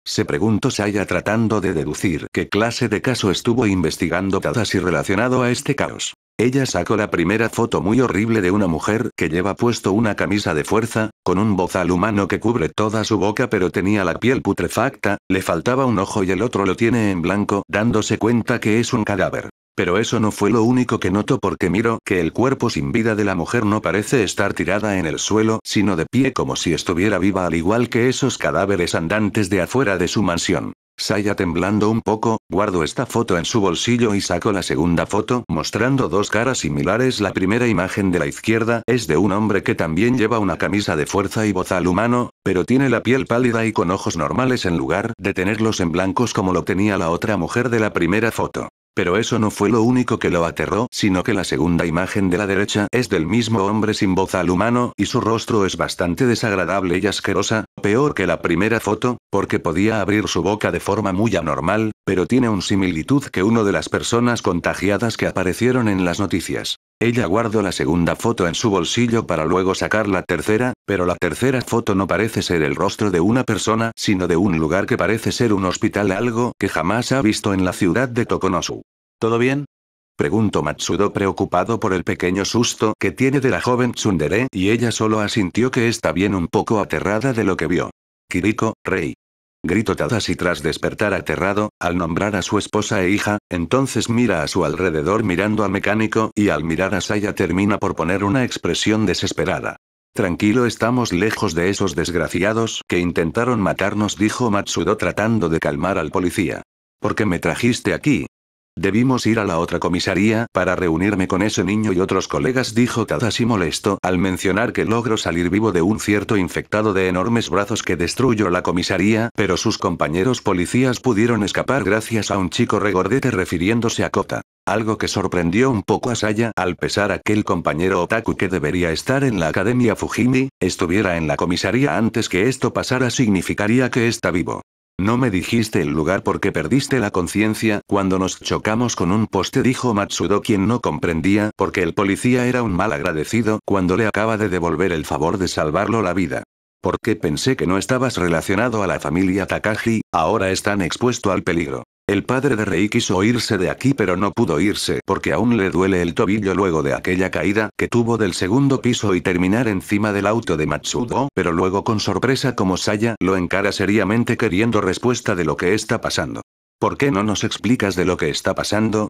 se preguntó Saya, tratando de deducir qué clase de caso estuvo investigando Tadashi relacionado a este caos. Ella sacó la primera foto muy horrible de una mujer que lleva puesto una camisa de fuerza, con un bozal humano que cubre toda su boca, pero tenía la piel putrefacta, le faltaba un ojo y el otro lo tiene en blanco, dándose cuenta que es un cadáver. Pero eso no fue lo único que notó, porque miró que el cuerpo sin vida de la mujer no parece estar tirada en el suelo, sino de pie como si estuviera viva, al igual que esos cadáveres andantes de afuera de su mansión. Saya, temblando un poco, guardó esta foto en su bolsillo y sacó la segunda foto, mostrando dos caras similares. La primera imagen de la izquierda es de un hombre que también lleva una camisa de fuerza y bozal humano, pero tiene la piel pálida y con ojos normales en lugar de tenerlos en blancos como lo tenía la otra mujer de la primera foto. Pero eso no fue lo único que lo aterró, sino que la segunda imagen de la derecha es del mismo hombre sin bozal humano y su rostro es bastante desagradable y asquerosa, peor que la primera foto, porque podía abrir su boca de forma muy anormal, pero tiene una similitud que uno de las personas contagiadas que aparecieron en las noticias. Ella guardó la segunda foto en su bolsillo para luego sacar la tercera, pero la tercera foto no parece ser el rostro de una persona, sino de un lugar que parece ser un hospital, algo que jamás ha visto en la ciudad de Tokonosu. ¿Todo bien?, preguntó Matsudo, preocupado por el pequeño susto que tiene de la joven tsundere, y ella solo asintió que está bien, un poco aterrada de lo que vio. Kiriko, Rei, gritó Tadashi tras despertar aterrado, al nombrar a su esposa e hija. Entonces mira a su alrededor mirando al mecánico, y al mirar a Saya termina por poner una expresión desesperada. Tranquilo, estamos lejos de esos desgraciados que intentaron matarnos, dijo Matsudo tratando de calmar al policía. ¿Por qué me trajiste aquí? Debimos ir a la otra comisaría para reunirme con ese niño y otros colegas, dijo Tadashi molesto al mencionar que logró salir vivo de un cierto infectado de enormes brazos que destruyó la comisaría, pero sus compañeros policías pudieron escapar gracias a un chico regordete, refiriéndose a Kota. Algo que sorprendió un poco a Saya, al pesar aquel compañero otaku que debería estar en la Academia Fujimi, estuviera en la comisaría antes que esto pasara significaría que está vivo. No me dijiste el lugar porque perdiste la conciencia cuando nos chocamos con un poste, dijo Matsudo, quien no comprendía por qué el policía era un mal agradecido cuando le acaba de devolver el favor de salvarlo la vida. ¿Por qué pensé que no estabas relacionado a la familia Takagi? Ahora están expuesto al peligro. El padre de Rei quiso irse de aquí pero no pudo irse porque aún le duele el tobillo luego de aquella caída que tuvo del segundo piso y terminar encima del auto de Matsudo, pero luego con sorpresa como Saya lo encara seriamente queriendo respuesta de lo que está pasando. ¿Por qué no nos explicas de lo que está pasando?,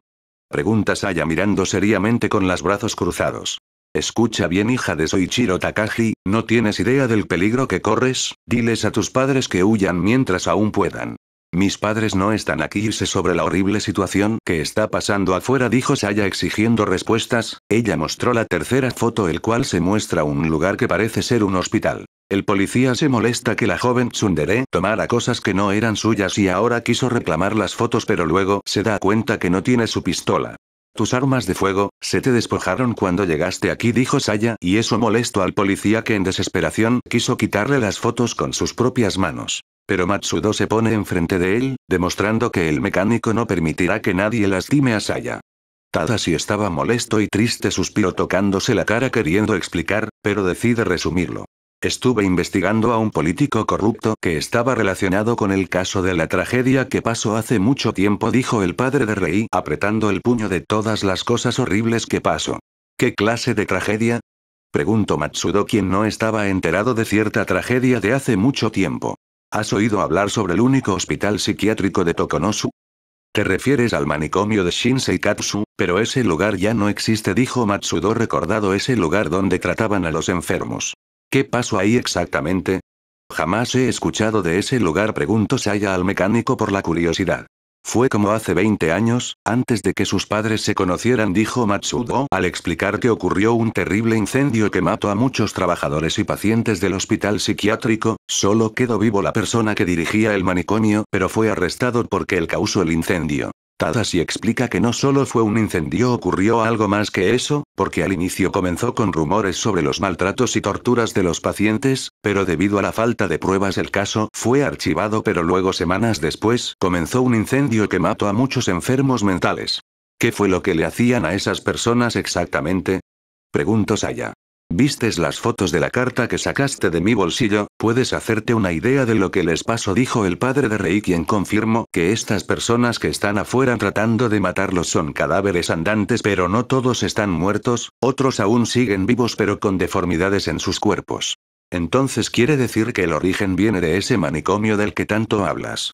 pregunta Saya mirando seriamente con los brazos cruzados. Escucha bien, hija de Soichiro Takagi, no tienes idea del peligro que corres, diles a tus padres que huyan mientras aún puedan. Mis padres no están aquí y sé sobre la horrible situación que está pasando afuera, dijo Saya exigiendo respuestas. Ella mostró la tercera foto, el cual se muestra un lugar que parece ser un hospital. El policía se molesta que la joven tsundere tomara cosas que no eran suyas y ahora quiso reclamar las fotos, pero luego se da cuenta que no tiene su pistola. Tus armas de fuego se te despojaron cuando llegaste aquí, dijo Saya, y eso molestó al policía que en desesperación quiso quitarle las fotos con sus propias manos. Pero Matsudo se pone enfrente de él, demostrando que el mecánico no permitirá que nadie lastime a Saya. Tadashi estaba molesto y triste, suspiró tocándose la cara queriendo explicar, pero decide resumirlo. Estuve investigando a un político corrupto que estaba relacionado con el caso de la tragedia que pasó hace mucho tiempo, dijo el padre de Rei, apretando el puño de todas las cosas horribles que pasó. ¿Qué clase de tragedia? Preguntó Matsudo, quien no estaba enterado de cierta tragedia de hace mucho tiempo. ¿Has oído hablar sobre el único hospital psiquiátrico de Tokonosu? Te refieres al manicomio de Shinseikatsu, pero ese lugar ya no existe, dijo Matsudo, recordado ese lugar donde trataban a los enfermos. ¿Qué pasó ahí exactamente? Jamás he escuchado de ese lugar, preguntó Saya al mecánico por la curiosidad. Fue como hace 20 años, antes de que sus padres se conocieran, dijo Matsudo, al explicar que ocurrió un terrible incendio que mató a muchos trabajadores y pacientes del hospital psiquiátrico. Solo quedó vivo la persona que dirigía el manicomio, pero fue arrestado porque él causó el incendio. Tadashi explica que no solo fue un incendio, ocurrió algo más que eso, porque al inicio comenzó con rumores sobre los maltratos y torturas de los pacientes, pero debido a la falta de pruebas el caso fue archivado, pero luego semanas después comenzó un incendio que mató a muchos enfermos mentales. ¿Qué fue lo que le hacían a esas personas exactamente? Preguntó Saya. ¿Vistes las fotos de la carta que sacaste de mi bolsillo? Puedes hacerte una idea de lo que les pasó, dijo el padre de Rei, quien confirmó que estas personas que están afuera tratando de matarlos son cadáveres andantes, pero no todos están muertos, otros aún siguen vivos pero con deformidades en sus cuerpos. Entonces quiere decir que el origen viene de ese manicomio del que tanto hablas.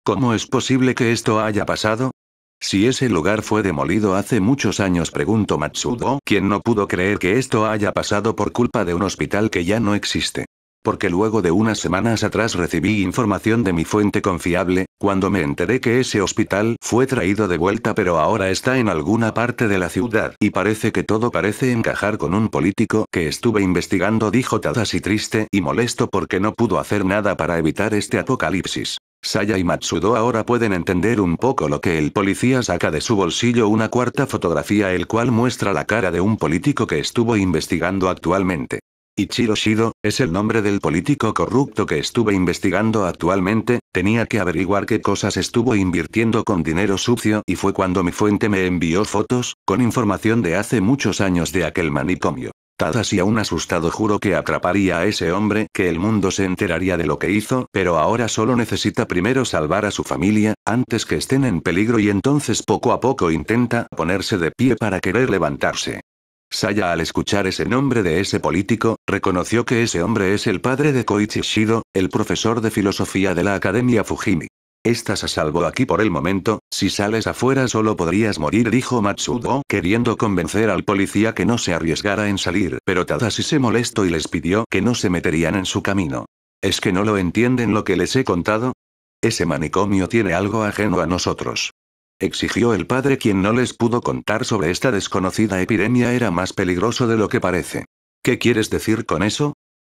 ¿Cómo es posible que esto haya pasado? Si ese lugar fue demolido hace muchos años, preguntó Matsudo, quien no pudo creer que esto haya pasado por culpa de un hospital que ya no existe. Porque luego de unas semanas atrás recibí información de mi fuente confiable, cuando me enteré que ese hospital fue traído de vuelta, pero ahora está en alguna parte de la ciudad, y parece que todo parece encajar con un político que estuve investigando, dijo Tadashi, triste y molesto porque no pudo hacer nada para evitar este apocalipsis. Saya y Matsudo ahora pueden entender un poco lo que el policía saca de su bolsillo una cuarta fotografía, el cual muestra la cara de un político que estuvo investigando actualmente. Ichiro Shido, es el nombre del político corrupto que estuve investigando actualmente. Tenía que averiguar qué cosas estuvo invirtiendo con dinero sucio, y fue cuando mi fuente me envió fotos, con información de hace muchos años de aquel manicomio. Tadashi, aún asustado, juró que atraparía a ese hombre, que el mundo se enteraría de lo que hizo, pero ahora solo necesita primero salvar a su familia, antes que estén en peligro, y entonces poco a poco intenta ponerse de pie para querer levantarse. Saya, al escuchar ese nombre de ese político, reconoció que ese hombre es el padre de Koichi Shido, el profesor de filosofía de la Academia Fujimi. Estás a salvo aquí por el momento, si sales afuera solo podrías morir, dijo Matsudo, queriendo convencer al policía que no se arriesgara en salir, pero Tadashi se molestó y les pidió que no se meterían en su camino. ¿Es que no lo entienden lo que les he contado? Ese manicomio tiene algo ajeno a nosotros. Exigió el padre, quien no les pudo contar sobre esta desconocida epidemia. Era más peligroso de lo que parece. ¿Qué quieres decir con eso?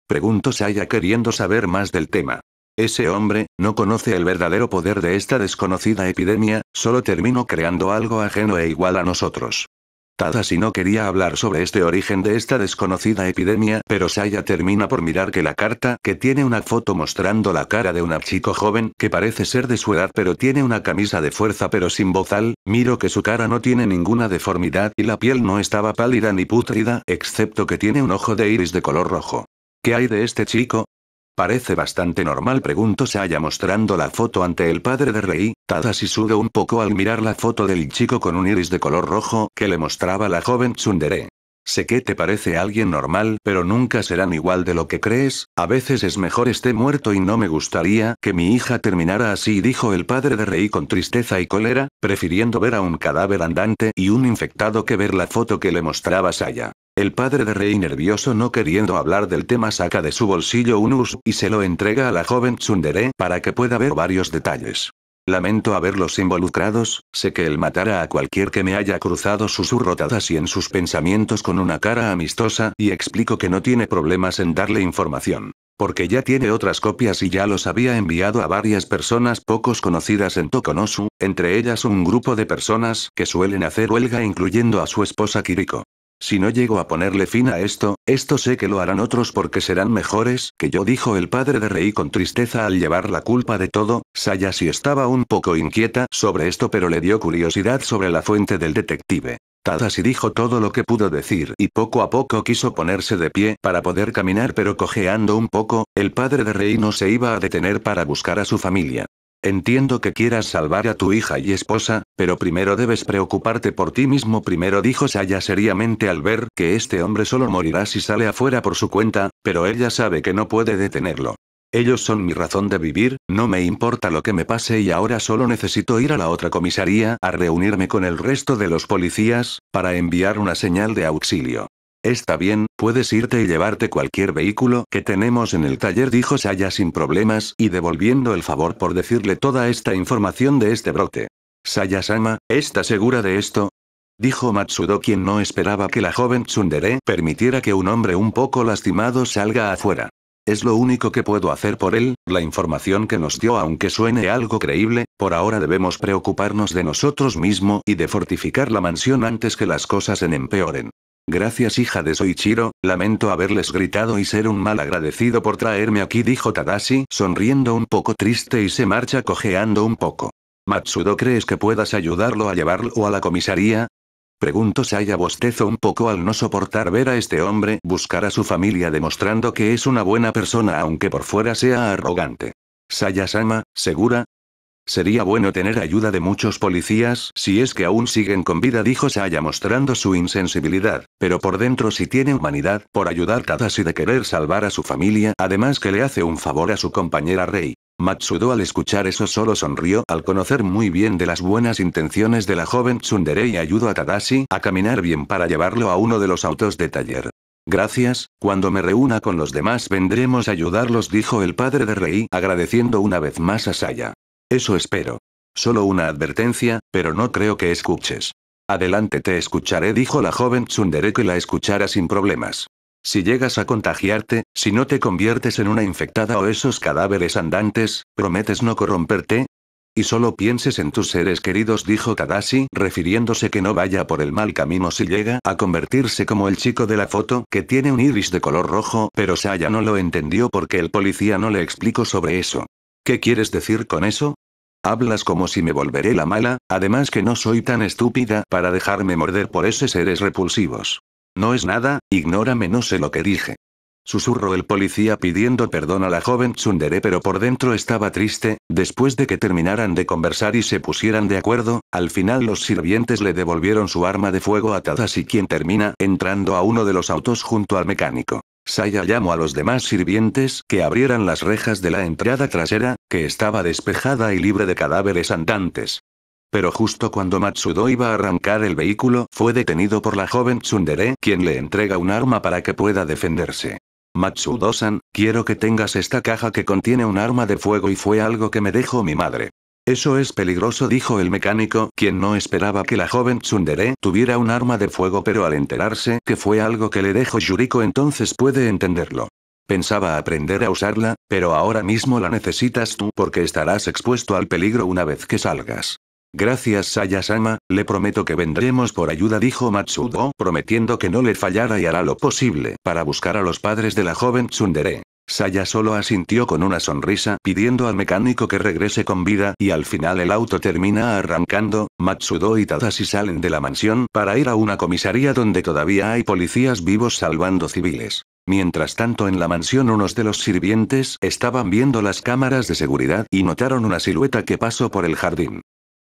Preguntó Saya, queriendo saber más del tema. Ese hombre no conoce el verdadero poder de esta desconocida epidemia, solo terminó creando algo ajeno e igual a nosotros. Tadashi no quería hablar sobre este origen de esta desconocida epidemia, pero Saya termina por mirar que la carta, que tiene una foto mostrando la cara de un chico joven que parece ser de su edad, pero tiene una camisa de fuerza pero sin bozal. Miro que su cara no tiene ninguna deformidad y la piel no estaba pálida ni pútrida, excepto que tiene un ojo de iris de color rojo. ¿Qué hay de este chico? Parece bastante normal, preguntó Saya mostrando la foto ante el padre de Rei. Tadashi sudó un poco al mirar la foto del chico con un iris de color rojo que le mostraba la joven tsundere. Sé que te parece alguien normal, pero nunca serán igual de lo que crees. A veces es mejor esté muerto y no me gustaría que mi hija terminara así, dijo el padre de Rei con tristeza y cólera, prefiriendo ver a un cadáver andante y un infectado que ver la foto que le mostraba Saya. El padre de Rei, nervioso, no queriendo hablar del tema, saca de su bolsillo un uso y se lo entrega a la joven tsundere para que pueda ver varios detalles. Lamento haberlos involucrados, sé que él matará a cualquier que me haya cruzado, susurró Tadashi en sus pensamientos con una cara amistosa, y explico que no tiene problemas en darle información. Porque ya tiene otras copias y ya los había enviado a varias personas pocos conocidas en Tokonosu, entre ellas un grupo de personas que suelen hacer huelga, incluyendo a su esposa Kiriko. Si no llego a ponerle fin a esto sé que lo harán otros porque serán mejores que yo, dijo el padre de Rei con tristeza al llevar la culpa de todo. Saya sí estaba un poco inquieta sobre esto, pero le dio curiosidad sobre la fuente del detective. Tadashi dijo todo lo que pudo decir y poco a poco quiso ponerse de pie para poder caminar, pero cojeando un poco. El padre de Rei no se iba a detener para buscar a su familia. Entiendo que quieras salvar a tu hija y esposa, pero primero debes preocuparte por ti mismo primero, dijo Saya seriamente al ver que este hombre solo morirá si sale afuera por su cuenta, pero ella sabe que no puede detenerlo. Ellos son mi razón de vivir, no me importa lo que me pase y ahora solo necesito ir a la otra comisaría a reunirme con el resto de los policías, para enviar una señal de auxilio. Está bien, puedes irte y llevarte cualquier vehículo que tenemos en el taller, dijo Saya sin problemas y devolviendo el favor por decirle toda esta información de este brote. Saya-sama, ¿está segura de esto?, dijo Matsudo, quien no esperaba que la joven tsundere permitiera que un hombre un poco lastimado salga afuera. Es lo único que puedo hacer por él, la información que nos dio, aunque suene algo creíble, por ahora debemos preocuparnos de nosotros mismos y de fortificar la mansión antes que las cosas se empeoren. Gracias, hija de Soichiro, lamento haberles gritado y ser un mal agradecido por traerme aquí, dijo Tadashi sonriendo un poco triste y se marcha cojeando un poco. Matsudo, ¿crees que puedas ayudarlo a llevarlo a la comisaría?, preguntó Saya bostezo un poco al no soportar ver a este hombre buscar a su familia demostrando que es una buena persona aunque por fuera sea arrogante. Saya-sama, ¿segura? Sería bueno tener ayuda de muchos policías si es que aún siguen con vida, dijo Saya mostrando su insensibilidad, pero por dentro sí tiene humanidad por ayudar Tadashi de querer salvar a su familia, además que le hace un favor a su compañera Rei. Matsudo al escuchar eso solo sonrió al conocer muy bien de las buenas intenciones de la joven tsundere y ayudó a Tadashi a caminar bien para llevarlo a uno de los autos de taller. Gracias, cuando me reúna con los demás vendremos a ayudarlos, dijo el padre de Rei agradeciendo una vez más a Saya. Eso espero. Solo una advertencia, pero no creo que escuches. Adelante, te escucharé, dijo la joven tsundere que la escuchara sin problemas. Si llegas a contagiarte, si no te conviertes en una infectada o esos cadáveres andantes, ¿prometes no corromperte? Y solo pienses en tus seres queridos, dijo Tadashi, refiriéndose que no vaya por el mal camino si llega a convertirse como el chico de la foto que tiene un iris de color rojo, pero Saya no lo entendió porque el policía no le explicó sobre eso. ¿Qué quieres decir con eso? Hablas como si me volveré la mala, además que no soy tan estúpida para dejarme morder por esos seres repulsivos. No es nada, ignórame, no sé lo que dije. Susurró el policía pidiendo perdón a la joven tsundere, pero por dentro estaba triste. Después de que terminaran de conversar y se pusieran de acuerdo, al final los sirvientes le devolvieron su arma de fuego a Tadashi, quien termina entrando a uno de los autos junto al mecánico. Saya llamó a los demás sirvientes que abrieran las rejas de la entrada trasera, que estaba despejada y libre de cadáveres andantes. Pero justo cuando Matsudo iba a arrancar el vehículo, fue detenido por la joven tsundere, quien le entrega un arma para que pueda defenderse. Matsudo-san, quiero que tengas esta caja que contiene un arma de fuego y fue algo que me dejó mi madre. Eso es peligroso, dijo el mecánico, quien no esperaba que la joven tsundere tuviera un arma de fuego, pero al enterarse que fue algo que le dejó Yuriko entonces puede entenderlo. Pensaba aprender a usarla, pero ahora mismo la necesitas tú porque estarás expuesto al peligro una vez que salgas. Gracias, Saya-sama, le prometo que vendremos por ayuda, dijo Matsudo, prometiendo que no le fallara y hará lo posible para buscar a los padres de la joven tsundere. Saya solo asintió con una sonrisa pidiendo al mecánico que regrese con vida y al final el auto termina arrancando. Matsudo y Tadashi salen de la mansión para ir a una comisaría donde todavía hay policías vivos salvando civiles. Mientras tanto en la mansión unos de los sirvientes estaban viendo las cámaras de seguridad y notaron una silueta que pasó por el jardín.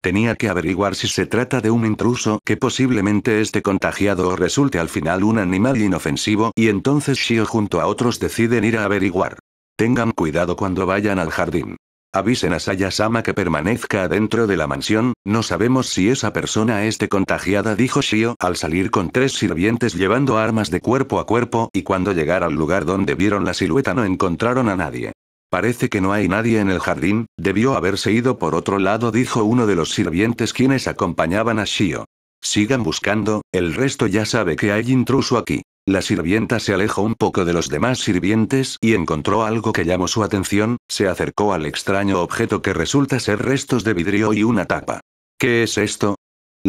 Tenía que averiguar si se trata de un intruso que posiblemente esté contagiado o resulte al final un animal inofensivo, y entonces Shio junto a otros deciden ir a averiguar. Tengan cuidado cuando vayan al jardín. Avisen a Saya-sama que permanezca adentro de la mansión, no sabemos si esa persona esté contagiada, dijo Shio al salir con 3 sirvientes llevando armas de cuerpo a cuerpo, y cuando llegaron al lugar donde vieron la silueta no encontraron a nadie. Parece que no hay nadie en el jardín, debió haberse ido por otro lado, dijo uno de los sirvientes quienes acompañaban a Shio. Sigan buscando, el resto ya sabe que hay intruso aquí. La sirvienta se alejó un poco de los demás sirvientes y encontró algo que llamó su atención, se acercó al extraño objeto que resulta ser restos de vidrio y una tapa. ¿Qué es esto?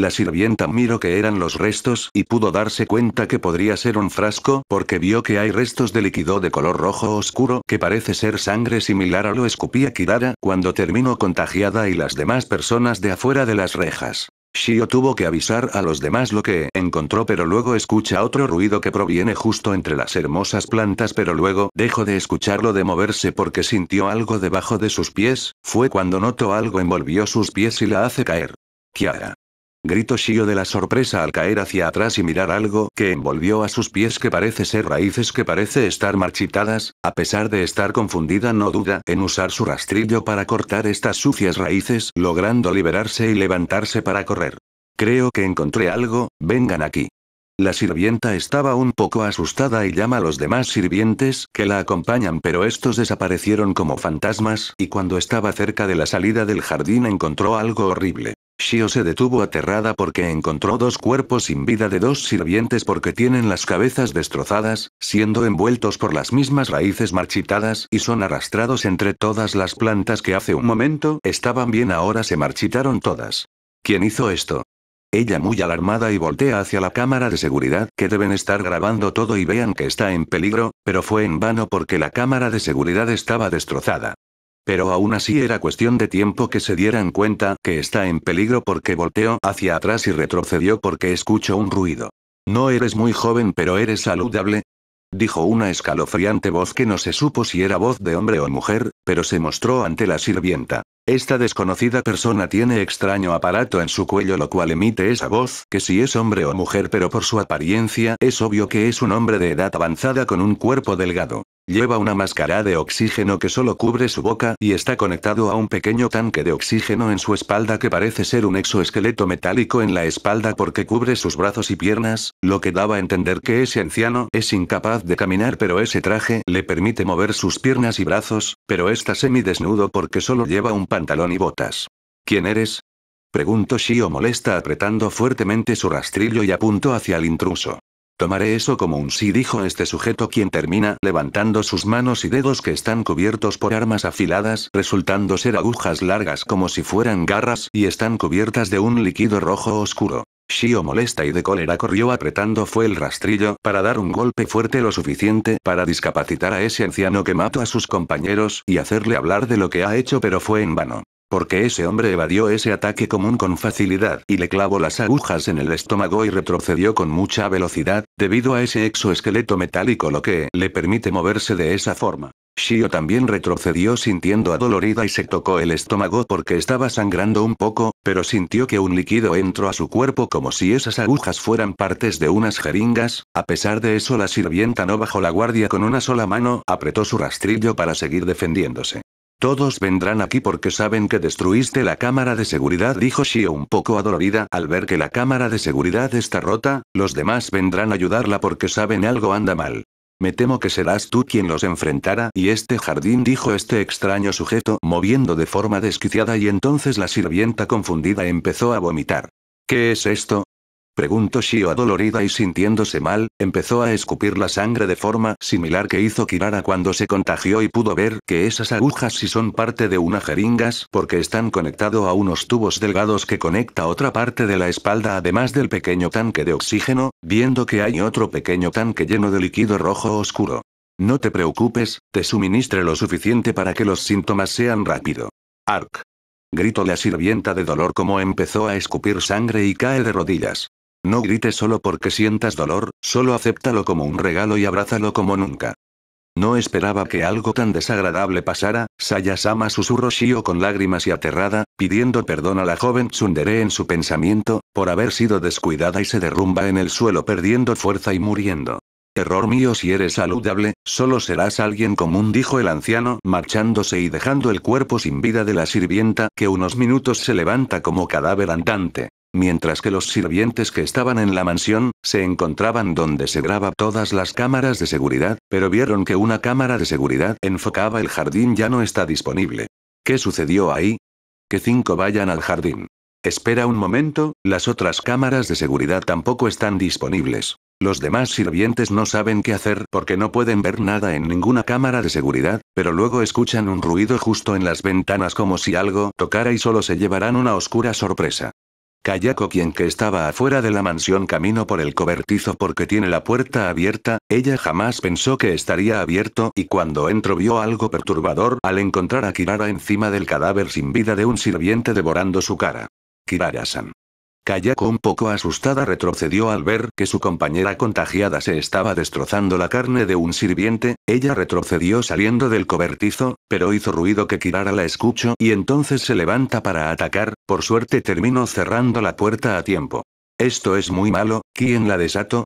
La sirvienta miró que eran los restos y pudo darse cuenta que podría ser un frasco porque vio que hay restos de líquido de color rojo oscuro que parece ser sangre similar a lo escupía Kirara cuando terminó contagiada y las demás personas de afuera de las rejas. Shio tuvo que avisar a los demás lo que encontró pero luego escucha otro ruido que proviene justo entre las hermosas plantas pero luego dejó de escucharlo de moverse porque sintió algo debajo de sus pies, fue cuando notó algo envolvió sus pies y la hace caer. Kiara. Gritó Shio de la sorpresa al caer hacia atrás y mirar algo que envolvió a sus pies que parece ser raíces que parece estar marchitadas, a pesar de estar confundida no duda en usar su rastrillo para cortar estas sucias raíces, logrando liberarse y levantarse para correr. Creo que encontré algo, vengan aquí. La sirvienta estaba un poco asustada y llama a los demás sirvientes que la acompañan pero estos desaparecieron como fantasmas y cuando estaba cerca de la salida del jardín encontró algo horrible. Shio se detuvo aterrada porque encontró dos cuerpos sin vida de dos sirvientes porque tienen las cabezas destrozadas, siendo envueltos por las mismas raíces marchitadas y son arrastrados entre todas las plantas que hace un momento estaban bien ahora se marchitaron todas. ¿Quién hizo esto? Ella muy alarmada y voltea hacia la cámara de seguridad que deben estar grabando todo y vean que está en peligro, pero fue en vano porque la cámara de seguridad estaba destrozada. Pero aún así era cuestión de tiempo que se dieran cuenta que está en peligro porque volteó hacia atrás y retrocedió porque escuchó un ruido. No eres muy joven pero eres saludable. Dijo una escalofriante voz que no se supo si era voz de hombre o mujer, pero se mostró ante la sirvienta. Esta desconocida persona tiene extraño aparato en su cuello lo cual emite esa voz, que si es hombre o mujer pero por su apariencia es obvio que es un hombre de edad avanzada con un cuerpo delgado. Lleva una máscara de oxígeno que solo cubre su boca y está conectado a un pequeño tanque de oxígeno en su espalda que parece ser un exoesqueleto metálico en la espalda porque cubre sus brazos y piernas, lo que daba a entender que ese anciano es incapaz de caminar pero ese traje le permite mover sus piernas y brazos, pero está semidesnudo porque solo lleva un pantalón y botas. ¿Quién eres? Preguntó Shio molesta apretando fuertemente su rastrillo y apuntó hacia el intruso. Tomaré eso como un sí dijo este sujeto quien termina levantando sus manos y dedos que están cubiertos por armas afiladas resultando ser agujas largas como si fueran garras y están cubiertas de un líquido rojo oscuro. Shio molesta y de cólera corrió apretando fue el rastrillo para dar un golpe fuerte lo suficiente para discapacitar a ese anciano que mató a sus compañeros y hacerle hablar de lo que ha hecho pero fue en vano. Porque ese hombre evadió ese ataque común con facilidad y le clavó las agujas en el estómago y retrocedió con mucha velocidad, debido a ese exoesqueleto metálico lo que le permite moverse de esa forma. Shio también retrocedió sintiendo adolorida y se tocó el estómago porque estaba sangrando un poco, pero sintió que un líquido entró a su cuerpo como si esas agujas fueran partes de unas jeringas, a pesar de eso la sirvienta no bajó la guardia con una sola mano, apretó su rastrillo para seguir defendiéndose. Todos vendrán aquí porque saben que destruiste la cámara de seguridad dijo Shio un poco adolorida al ver que la cámara de seguridad está rota, los demás vendrán a ayudarla porque saben algo anda mal. Me temo que serás tú quien los enfrentará y este jardín dijo este extraño sujeto moviendo de forma desquiciada y entonces la sirvienta confundida empezó a vomitar. ¿Qué es esto? Preguntó Shio adolorida y sintiéndose mal, empezó a escupir la sangre de forma similar que hizo Kirara cuando se contagió y pudo ver que esas agujas sí son parte de una jeringas porque están conectados a unos tubos delgados que conecta otra parte de la espalda además del pequeño tanque de oxígeno, viendo que hay otro pequeño tanque lleno de líquido rojo oscuro. No te preocupes, te suministre lo suficiente para que los síntomas sean rápido. Ark. Gritó la sirvienta de dolor como empezó a escupir sangre y cae de rodillas. No grites solo porque sientas dolor, solo acéptalo como un regalo y abrázalo como nunca. No esperaba que algo tan desagradable pasara, Saya-sama susurró Shio con lágrimas y aterrada, pidiendo perdón a la joven tsundere en su pensamiento, por haber sido descuidada y se derrumba en el suelo perdiendo fuerza y muriendo. Error mío si eres saludable, solo serás alguien común dijo el anciano marchándose y dejando el cuerpo sin vida de la sirvienta que unos minutos se levanta como cadáver andante. Mientras que los sirvientes que estaban en la mansión, se encontraban donde se graba todas las cámaras de seguridad, pero vieron que una cámara de seguridad enfocaba el jardín ya no está disponible. ¿Qué sucedió ahí? Que 5 vayan al jardín. Espera un momento, las otras cámaras de seguridad tampoco están disponibles. Los demás sirvientes no saben qué hacer porque no pueden ver nada en ninguna cámara de seguridad, pero luego escuchan un ruido justo en las ventanas como si algo tocara y solo se llevarán una oscura sorpresa. Kayako, quien que estaba afuera de la mansión, caminó por el cobertizo porque tiene la puerta abierta. Ella jamás pensó que estaría abierto y cuando entró vio algo perturbador al encontrar a Kirara encima del cadáver sin vida de un sirviente devorando su cara. Kirara-san. Kayako, un poco asustada, retrocedió al ver que su compañera contagiada se estaba destrozando la carne de un sirviente. Ella retrocedió saliendo del cobertizo, pero hizo ruido que Kirara la escuchó y entonces se levanta para atacar. Por suerte terminó cerrando la puerta a tiempo. Esto es muy malo. ¿Quién la desató?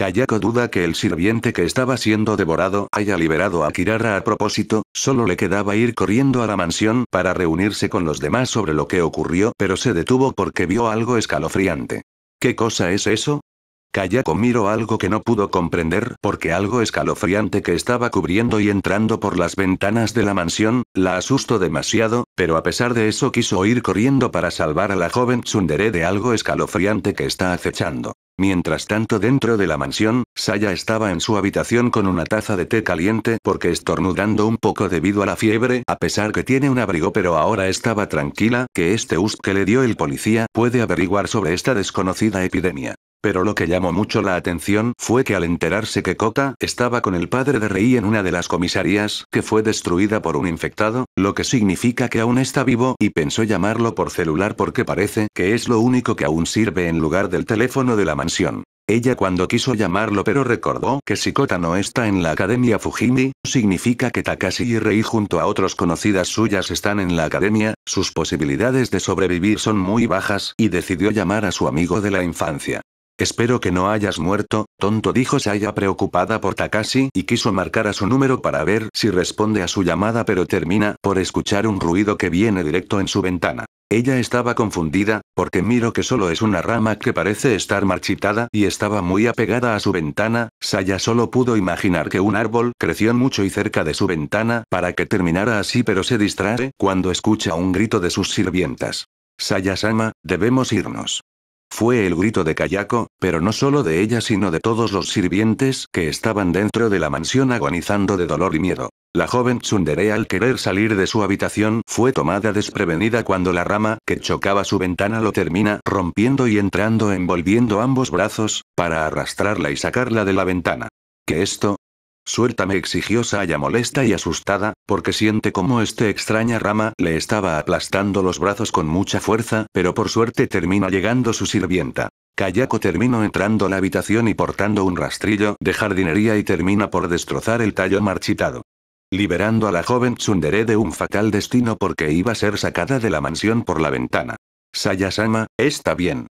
Kayako duda que el sirviente que estaba siendo devorado haya liberado a Kirara a propósito. Solo le quedaba ir corriendo a la mansión para reunirse con los demás sobre lo que ocurrió, pero se detuvo porque vio algo escalofriante. ¿Qué cosa es eso? Kayako miró algo que no pudo comprender porque algo escalofriante que estaba cubriendo y entrando por las ventanas de la mansión la asustó demasiado, pero a pesar de eso quiso ir corriendo para salvar a la joven tsundere de algo escalofriante que está acechando. Mientras tanto, dentro de la mansión, Saya estaba en su habitación con una taza de té caliente porque estornudando un poco debido a la fiebre, a pesar que tiene un abrigo, pero ahora estaba tranquila que este USP que le dio el policía puede averiguar sobre esta desconocida epidemia. Pero lo que llamó mucho la atención fue que al enterarse que Kota estaba con el padre de Rei en una de las comisarías que fue destruida por un infectado, lo que significa que aún está vivo, y pensó llamarlo por celular porque parece que es lo único que aún sirve en lugar del teléfono de la mansión. Ella cuando quiso llamarlo, pero recordó que si Kota no está en la academia Fujimi, significa que Takashi y Rei junto a otros conocidas suyas están en la academia, sus posibilidades de sobrevivir son muy bajas, y decidió llamar a su amigo de la infancia. Espero que no hayas muerto, tonto, dijo Saya preocupada por Takashi y quiso marcar a su número para ver si responde a su llamada, pero termina por escuchar un ruido que viene directo en su ventana. Ella estaba confundida, porque miró que solo es una rama que parece estar marchitada y estaba muy apegada a su ventana. Saya solo pudo imaginar que un árbol creció mucho y cerca de su ventana para que terminara así, pero se distrae cuando escucha un grito de sus sirvientas. Saya-sama, debemos irnos. Fue el grito de Kayako, pero no solo de ella sino de todos los sirvientes que estaban dentro de la mansión agonizando de dolor y miedo. La joven tsundere, al querer salir de su habitación, fue tomada desprevenida cuando la rama que chocaba su ventana lo termina rompiendo y entrando envolviendo ambos brazos, para arrastrarla y sacarla de la ventana. ¿Qué esto? Suéltame, exigió Saya molesta y asustada, porque siente como esta extraña rama le estaba aplastando los brazos con mucha fuerza, pero por suerte termina llegando su sirvienta. Kayako terminó entrando a la habitación y portando un rastrillo de jardinería y termina por destrozar el tallo marchitado, liberando a la joven tsundere de un fatal destino porque iba a ser sacada de la mansión por la ventana. Saya-sama, está bien,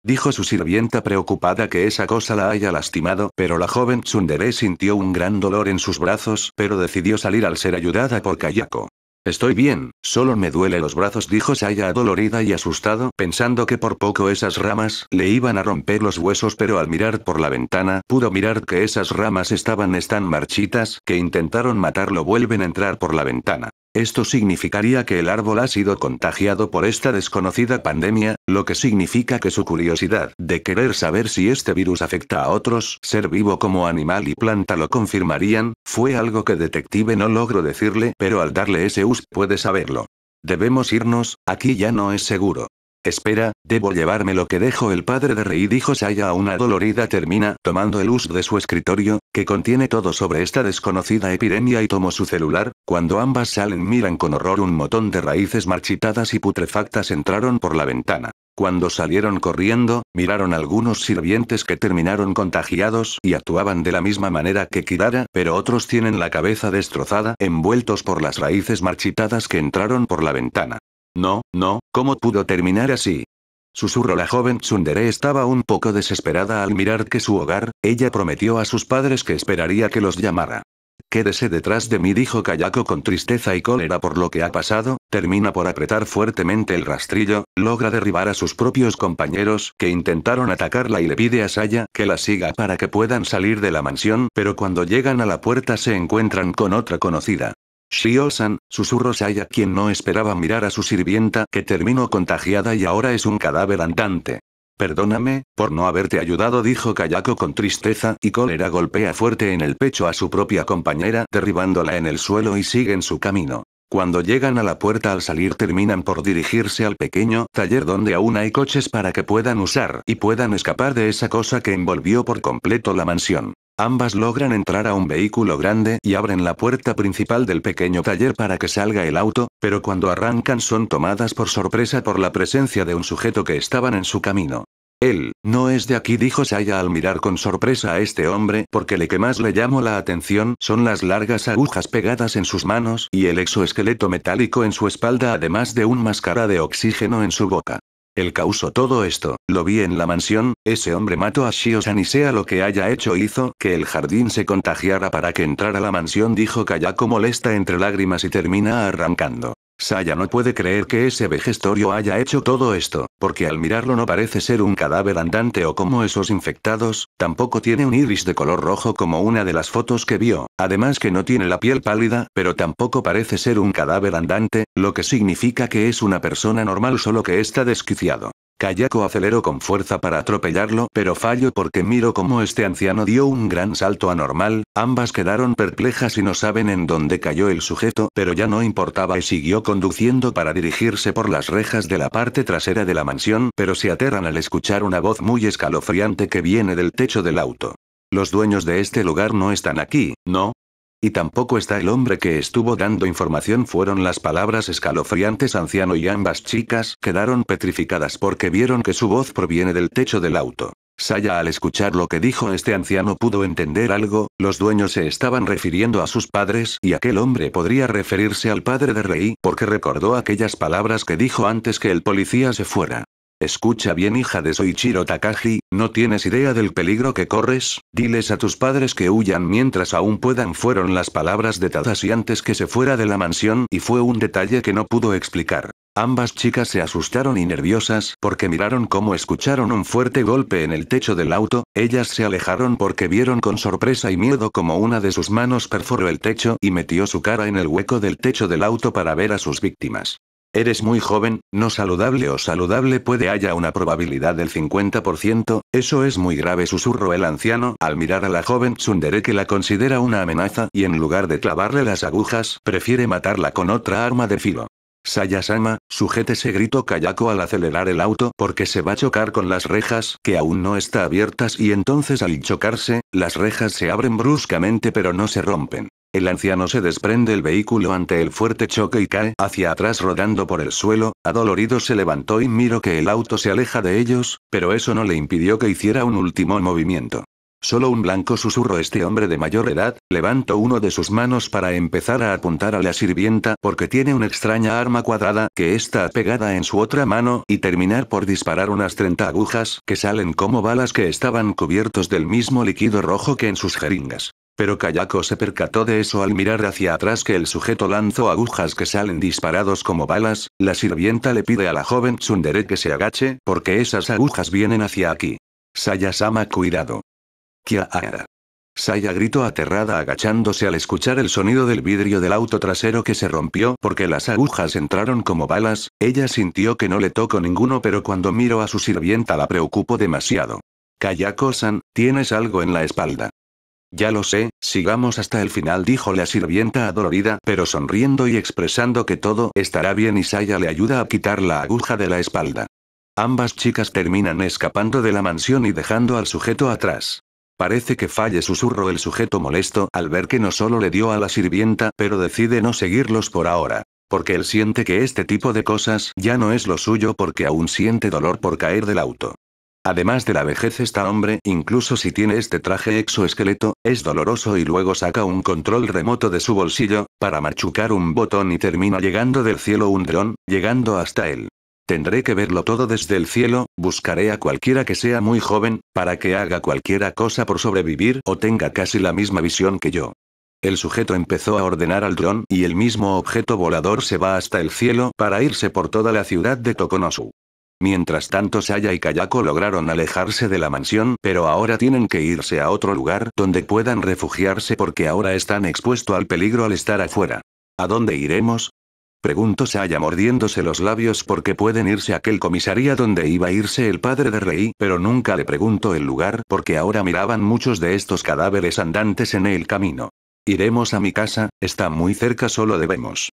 dijo su sirvienta preocupada que esa cosa la haya lastimado, pero la joven tsundere sintió un gran dolor en sus brazos, pero decidió salir al ser ayudada por Kayako. Estoy bien, solo me duele los brazos, dijo Saya adolorida y asustado, pensando que por poco esas ramas le iban a romper los huesos, pero al mirar por la ventana pudo mirar que esas ramas estaban tan marchitas que intentaron matarlo. Vuelven a entrar por la ventana. Esto significaría que el árbol ha sido contagiado por esta desconocida pandemia, lo que significa que su curiosidad de querer saber si este virus afecta a otros ser vivo como animal y planta lo confirmarían. Fue algo que detective no logró decirle, pero al darle ese puede saberlo. Debemos irnos, aquí ya no es seguro. Espera, debo llevarme lo que dejó el padre de Rei, dijo Saya aún adolorida. Termina tomando el de su escritorio, que contiene todo sobre esta desconocida epidemia, y tomó su celular. Cuando ambas salen miran con horror un montón de raíces marchitadas y putrefactas entraron por la ventana. Cuando salieron corriendo, miraron algunos sirvientes que terminaron contagiados y actuaban de la misma manera que Kirara, pero otros tienen la cabeza destrozada, envueltos por las raíces marchitadas que entraron por la ventana. No, ¿cómo pudo terminar así? Susurró la joven tsundere. Estaba un poco desesperada al mirar que su hogar, ella prometió a sus padres que esperaría que los llamara. Quédese detrás de mí, dijo Kayako con tristeza y cólera por lo que ha pasado. Termina por apretar fuertemente el rastrillo, logra derribar a sus propios compañeros que intentaron atacarla y le pide a Saya que la siga para que puedan salir de la mansión, pero cuando llegan a la puerta se encuentran con otra conocida. Shio-san, susurró Saya, quien no esperaba mirar a su sirvienta que terminó contagiada y ahora es un cadáver andante. Perdóname, por no haberte ayudado, dijo Kayako con tristeza y cólera. Golpea fuerte en el pecho a su propia compañera, derribándola en el suelo y sigue en su camino. Cuando llegan a la puerta al salir terminan por dirigirse al pequeño taller donde aún hay coches para que puedan usar y puedan escapar de esa cosa que envolvió por completo la mansión. Ambas logran entrar a un vehículo grande y abren la puerta principal del pequeño taller para que salga el auto, pero cuando arrancan son tomadas por sorpresa por la presencia de un sujeto que estaban en su camino. Él, no es de aquí, dijo Saya al mirar con sorpresa a este hombre, porque lo que más le llamó la atención son las largas agujas pegadas en sus manos y el exoesqueleto metálico en su espalda, además de un máscara de oxígeno en su boca. Él causó todo esto, lo vi en la mansión, ese hombre mató a Shio-san y sea lo que haya hecho hizo que el jardín se contagiara para que entrara a la mansión, dijo Kayako molesta entre lágrimas y termina arrancando. Saya no puede creer que ese vejestorio haya hecho todo esto, porque al mirarlo no parece ser un cadáver andante o como esos infectados, tampoco tiene un iris de color rojo como una de las fotos que vio, además que no tiene la piel pálida, pero tampoco parece ser un cadáver andante, lo que significa que es una persona normal solo que está desquiciado. Kayako aceleró con fuerza para atropellarlo, pero falló porque miró cómo este anciano dio un gran salto anormal, ambas quedaron perplejas y no saben en dónde cayó el sujeto, pero ya no importaba y siguió conduciendo para dirigirse por las rejas de la parte trasera de la mansión, pero se aterran al escuchar una voz muy escalofriante que viene del techo del auto. Los dueños de este lugar no están aquí, ¿no? Y tampoco está el hombre que estuvo dando información, fueron las palabras escalofriantes anciano, y ambas chicas quedaron petrificadas porque vieron que su voz proviene del techo del auto. Saya al escuchar lo que dijo este anciano pudo entender algo, los dueños se estaban refiriendo a sus padres y aquel hombre podría referirse al padre de Rei porque recordó aquellas palabras que dijo antes que el policía se fuera. Escucha bien, hija de Soichiro Takagi, no tienes idea del peligro que corres, diles a tus padres que huyan mientras aún puedan, fueron las palabras de Tadashi antes que se fuera de la mansión y fue un detalle que no pudo explicar. Ambas chicas se asustaron y nerviosas porque miraron cómo escucharon un fuerte golpe en el techo del auto, ellas se alejaron porque vieron con sorpresa y miedo como una de sus manos perforó el techo y metió su cara en el hueco del techo del auto para ver a sus víctimas. Eres muy joven, no saludable o saludable puede haya una probabilidad del 50%, eso es muy grave, susurró el anciano al mirar a la joven tsundere que la considera una amenaza y en lugar de clavarle las agujas, prefiere matarla con otra arma de filo. Saya-sama, sujétese, gritó Kayako al acelerar el auto porque se va a chocar con las rejas que aún no está abiertas y entonces al chocarse, las rejas se abren bruscamente pero no se rompen. El anciano se desprende el vehículo ante el fuerte choque y cae hacia atrás rodando por el suelo, adolorido se levantó y miró que el auto se aleja de ellos, pero eso no le impidió que hiciera un último movimiento. Solo un blanco, susurró este hombre de mayor edad, levantó uno de sus manos para empezar a apuntar a la sirvienta porque tiene una extraña arma cuadrada que está pegada en su otra mano y terminar por disparar unas 30 agujas que salen como balas que estaban cubiertos del mismo líquido rojo que en sus jeringas. Pero Kayako se percató de eso al mirar hacia atrás que el sujeto lanzó agujas que salen disparados como balas, la sirvienta le pide a la joven tsundere que se agache porque esas agujas vienen hacia aquí. Saya-sama, cuidado. Kia-ara. Saya gritó aterrada agachándose al escuchar el sonido del vidrio del auto trasero que se rompió porque las agujas entraron como balas, ella sintió que no le tocó ninguno pero cuando miró a su sirvienta la preocupó demasiado. Kayako-san, tienes algo en la espalda. Ya lo sé, sigamos hasta el final, dijo la sirvienta adolorida pero sonriendo y expresando que todo estará bien y Saya le ayuda a quitar la aguja de la espalda. Ambas chicas terminan escapando de la mansión y dejando al sujeto atrás. Parece que falle, susurró el sujeto molesto al ver que no solo le dio a la sirvienta pero decide no seguirlos por ahora. Porque él siente que este tipo de cosas ya no es lo suyo porque aún siente dolor por caer del auto. Además de la vejez, esta hombre, incluso si tiene este traje exoesqueleto, es doloroso y luego saca un control remoto de su bolsillo, para machucar un botón y termina llegando del cielo un dron, llegando hasta él. Tendré que verlo todo desde el cielo, buscaré a cualquiera que sea muy joven, para que haga cualquiera cosa por sobrevivir o tenga casi la misma visión que yo. El sujeto empezó a ordenar al dron y el mismo objeto volador se va hasta el cielo para irse por toda la ciudad de Tokonosu. Mientras tanto Saya y Kayako lograron alejarse de la mansión pero ahora tienen que irse a otro lugar donde puedan refugiarse porque ahora están expuestos al peligro al estar afuera. ¿A dónde iremos? Preguntó Saya mordiéndose los labios porque pueden irse a aquel comisaría donde iba a irse el padre de Rei, pero nunca le preguntó el lugar porque ahora miraban muchos de estos cadáveres andantes en el camino. Iremos a mi casa, está muy cerca, solo debemos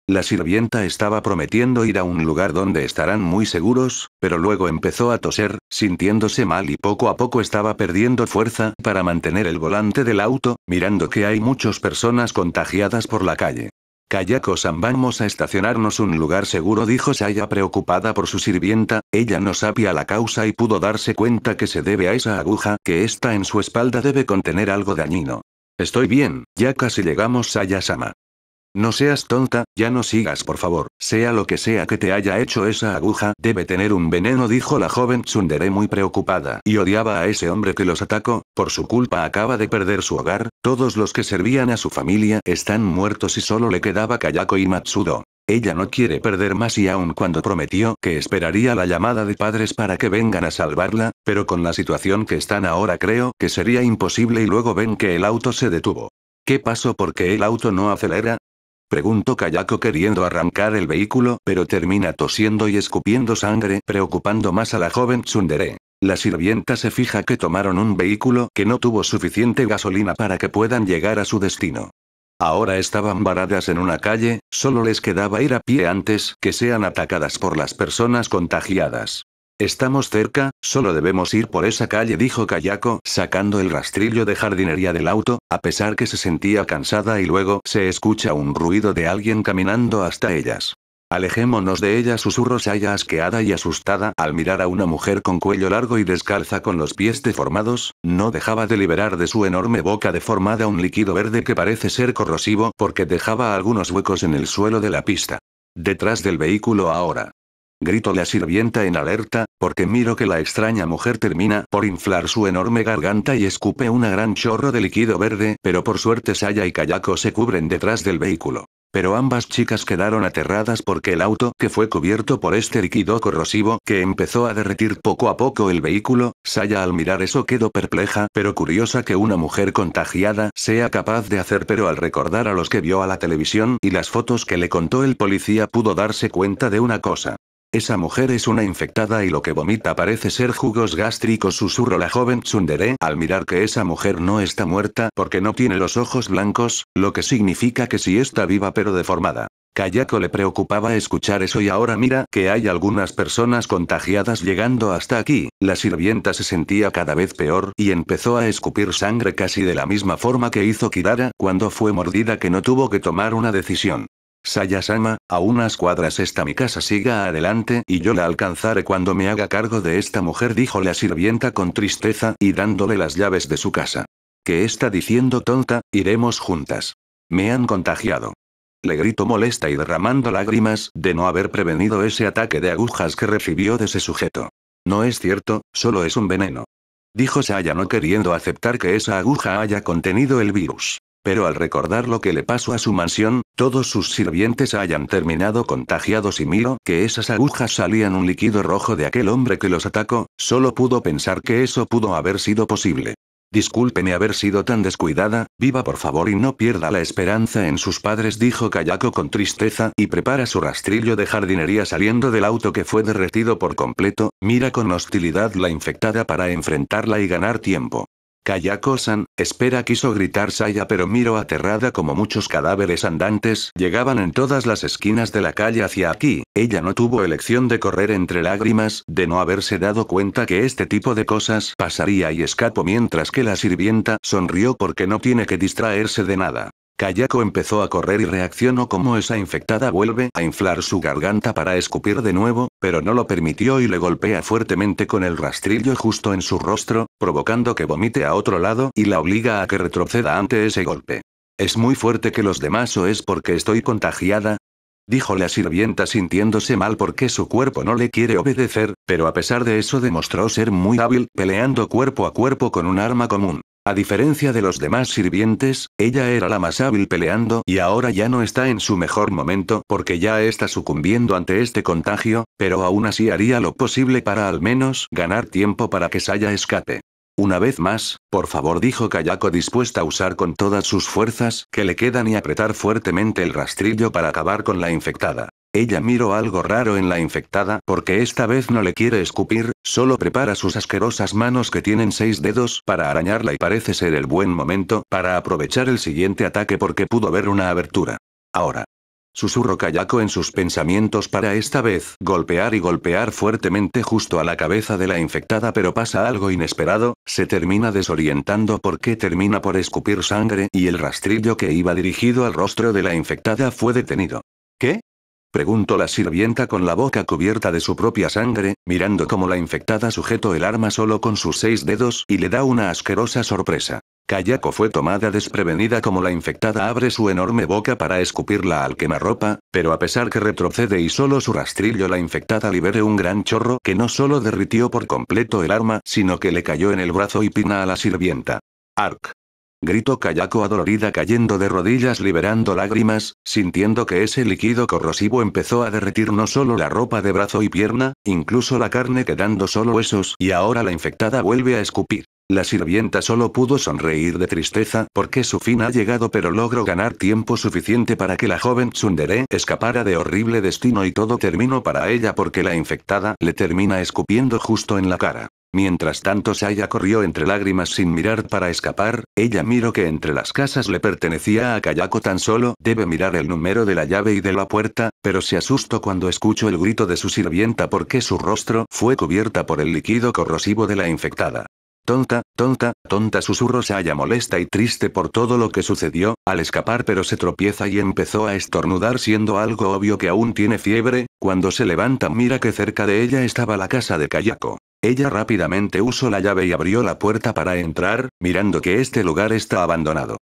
La sirvienta estaba prometiendo ir a un lugar donde estarán muy seguros, pero luego empezó a toser, sintiéndose mal y poco a poco estaba perdiendo fuerza para mantener el volante del auto, mirando que hay muchas personas contagiadas por la calle. Kayako-san, vamos a estacionarnos un lugar seguro, dijo Saya preocupada por su sirvienta. Ella no sabía la causa y pudo darse cuenta que se debe a esa aguja que está en su espalda, debe contener algo dañino. Estoy bien, ya casi llegamos, Saya-sama. No seas tonta, ya no sigas por favor, sea lo que sea que te haya hecho esa aguja, debe tener un veneno, dijo la joven tsundere muy preocupada, y odiaba a ese hombre que los atacó, por su culpa acaba de perder su hogar, todos los que servían a su familia están muertos y solo le quedaba Kayako y Matsudo. Ella no quiere perder más y aun cuando prometió que esperaría la llamada de padres para que vengan a salvarla, pero con la situación que están ahora creo que sería imposible y luego ven que el auto se detuvo. ¿Qué pasó? ¿Por qué el auto no acelera? Preguntó Kayako queriendo arrancar el vehículo, pero termina tosiendo y escupiendo sangre, preocupando más a la joven tsundere. La sirvienta se fija que tomaron un vehículo que no tuvo suficiente gasolina para que puedan llegar a su destino. Ahora estaban varadas en una calle, solo les quedaba ir a pie antes que sean atacadas por las personas contagiadas. Estamos cerca, solo debemos ir por esa calle, dijo Kayako, sacando el rastrillo de jardinería del auto, a pesar que se sentía cansada y luego se escucha un ruido de alguien caminando hasta ellas. Alejémonos de ella, susurró Saya asqueada y asustada al mirar a una mujer con cuello largo y descalza con los pies deformados, no dejaba de liberar de su enorme boca deformada un líquido verde que parece ser corrosivo porque dejaba algunos huecos en el suelo de la pista. Detrás del vehículo ahora. Gritó la sirvienta en alerta, porque miro que la extraña mujer termina por inflar su enorme garganta y escupe un gran chorro de líquido verde, pero por suerte Saya y Kayako se cubren detrás del vehículo. Pero ambas chicas quedaron aterradas porque el auto que fue cubierto por este líquido corrosivo que empezó a derretir poco a poco el vehículo. Saya al mirar eso quedó perpleja, pero curiosa que una mujer contagiada sea capaz de hacer, pero al recordar a los que vio a la televisión y las fotos que le contó el policía pudo darse cuenta de una cosa. Esa mujer es una infectada y lo que vomita parece ser jugos gástricos, susurró la joven tsundere al mirar que esa mujer no está muerta porque no tiene los ojos blancos, lo que significa que sí está viva pero deformada. Kayako le preocupaba escuchar eso y ahora mira que hay algunas personas contagiadas llegando hasta aquí. La sirvienta se sentía cada vez peor y empezó a escupir sangre casi de la misma forma que hizo Kirara cuando fue mordida, que no tuvo que tomar una decisión. Saya-sama, a unas cuadras está mi casa, siga adelante y yo la alcanzaré cuando me haga cargo de esta mujer, dijo la sirvienta con tristeza y dándole las llaves de su casa. ¿Qué está diciendo, tonta? Iremos juntas. Me han contagiado. Le gritó molesta y derramando lágrimas de no haber prevenido ese ataque de agujas que recibió de ese sujeto. No es cierto, solo es un veneno. Dijo Saya no queriendo aceptar que esa aguja haya contenido el virus. Pero al recordar lo que le pasó a su mansión, todos sus sirvientes hayan terminado contagiados y miro que esas agujas salían un líquido rojo de aquel hombre que los atacó, solo pudo pensar que eso pudo haber sido posible. Discúlpeme haber sido tan descuidada, viva por favor y no pierda la esperanza en sus padres, dijo Kayako con tristeza y prepara su rastrillo de jardinería saliendo del auto que fue derretido por completo, mira con hostilidad la infectada para enfrentarla y ganar tiempo. Kayako-san, espera, quiso gritar Saya, pero miró aterrada como muchos cadáveres andantes llegaban en todas las esquinas de la calle hacia aquí. Ella no tuvo elección de correr entre lágrimas, de no haberse dado cuenta que este tipo de cosas pasaría y escapó mientras que la sirvienta sonrió porque no tiene que distraerse de nada. Kayako empezó a correr y reaccionó como esa infectada vuelve a inflar su garganta para escupir de nuevo, pero no lo permitió y le golpea fuertemente con el rastrillo justo en su rostro, provocando que vomite a otro lado y la obliga a que retroceda ante ese golpe. ¿Es muy fuerte que los demás o es porque estoy contagiada?, dijo la sirvienta sintiéndose mal porque su cuerpo no le quiere obedecer, pero a pesar de eso demostró ser muy hábil peleando cuerpo a cuerpo con un arma común. A diferencia de los demás sirvientes, ella era la más hábil peleando y ahora ya no está en su mejor momento porque ya está sucumbiendo ante este contagio, pero aún así haría lo posible para al menos ganar tiempo para que Saya escape. Una vez más, por favor, dijo Kayako dispuesta a usar con todas sus fuerzas que le quedan y apretar fuertemente el rastrillo para acabar con la infectada. Ella miró algo raro en la infectada porque esta vez no le quiere escupir, solo prepara sus asquerosas manos que tienen 6 dedos para arañarla y parece ser el buen momento para aprovechar el siguiente ataque porque pudo ver una abertura. Ahora. susurró Kayako en sus pensamientos para esta vez golpear y golpear fuertemente justo a la cabeza de la infectada, pero pasa algo inesperado, se termina desorientando porque termina por escupir sangre y el rastrillo que iba dirigido al rostro de la infectada fue detenido. ¿Qué? Preguntó la sirvienta con la boca cubierta de su propia sangre, mirando cómo la infectada sujetó el arma solo con sus 6 dedos y le da una asquerosa sorpresa. Kayako fue tomada desprevenida como la infectada abre su enorme boca para escupirla al quemarropa, pero a pesar que retrocede y solo su rastrillo la infectada libere un gran chorro que no solo derritió por completo el arma, sino que le cayó en el brazo y pina a la sirvienta. ¡Arc! Gritó Kayako adolorida cayendo de rodillas liberando lágrimas, sintiendo que ese líquido corrosivo empezó a derretir no solo la ropa de brazo y pierna, incluso la carne quedando solo huesos y ahora la infectada vuelve a escupir. La sirvienta solo pudo sonreír de tristeza porque su fin ha llegado, pero logró ganar tiempo suficiente para que la joven tsundere escapara de horrible destino y todo terminó para ella porque la infectada le termina escupiendo justo en la cara. Mientras tanto Saya corrió entre lágrimas sin mirar para escapar, ella miró que entre las casas le pertenecía a Kayako, tan solo debe mirar el número de la llave y de la puerta, pero se asustó cuando escuchó el grito de su sirvienta porque su rostro fue cubierta por el líquido corrosivo de la infectada. Tonta, tonta, tonta, susurró Saya molesta y triste por todo lo que sucedió, al escapar, pero se tropieza y empezó a estornudar siendo algo obvio que aún tiene fiebre. Cuando se levanta mira que cerca de ella estaba la casa de Kayako. Ella rápidamente usó la llave y abrió la puerta para entrar, mirando que este lugar está abandonado.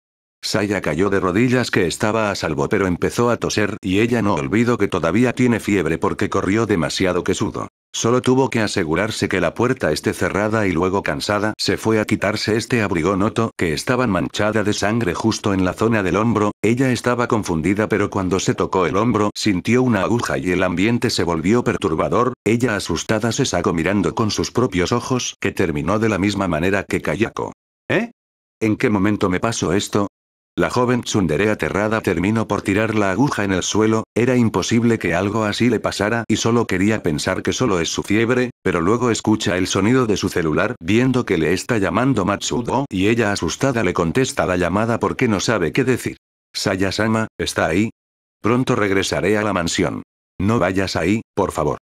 Saya cayó de rodillas que estaba a salvo, pero empezó a toser y ella no olvidó que todavía tiene fiebre porque corrió demasiado que sudó. Solo tuvo que asegurarse que la puerta esté cerrada y luego cansada se fue a quitarse este abrigo. Notó que estaba manchada de sangre justo en la zona del hombro. Ella estaba confundida, pero cuando se tocó el hombro sintió una aguja y el ambiente se volvió perturbador. Ella asustada se sacó mirando con sus propios ojos que terminó de la misma manera que Kayako. ¿Eh? ¿En qué momento me pasó esto? La joven tsundere aterrada terminó por tirar la aguja en el suelo. Era imposible que algo así le pasara y solo quería pensar que solo es su fiebre, pero luego escucha el sonido de su celular viendo que le está llamando Matsudo y ella asustada le contesta la llamada porque no sabe qué decir. Saya-sama, ¿está ahí? Pronto regresaré a la mansión. No vayas ahí, por favor.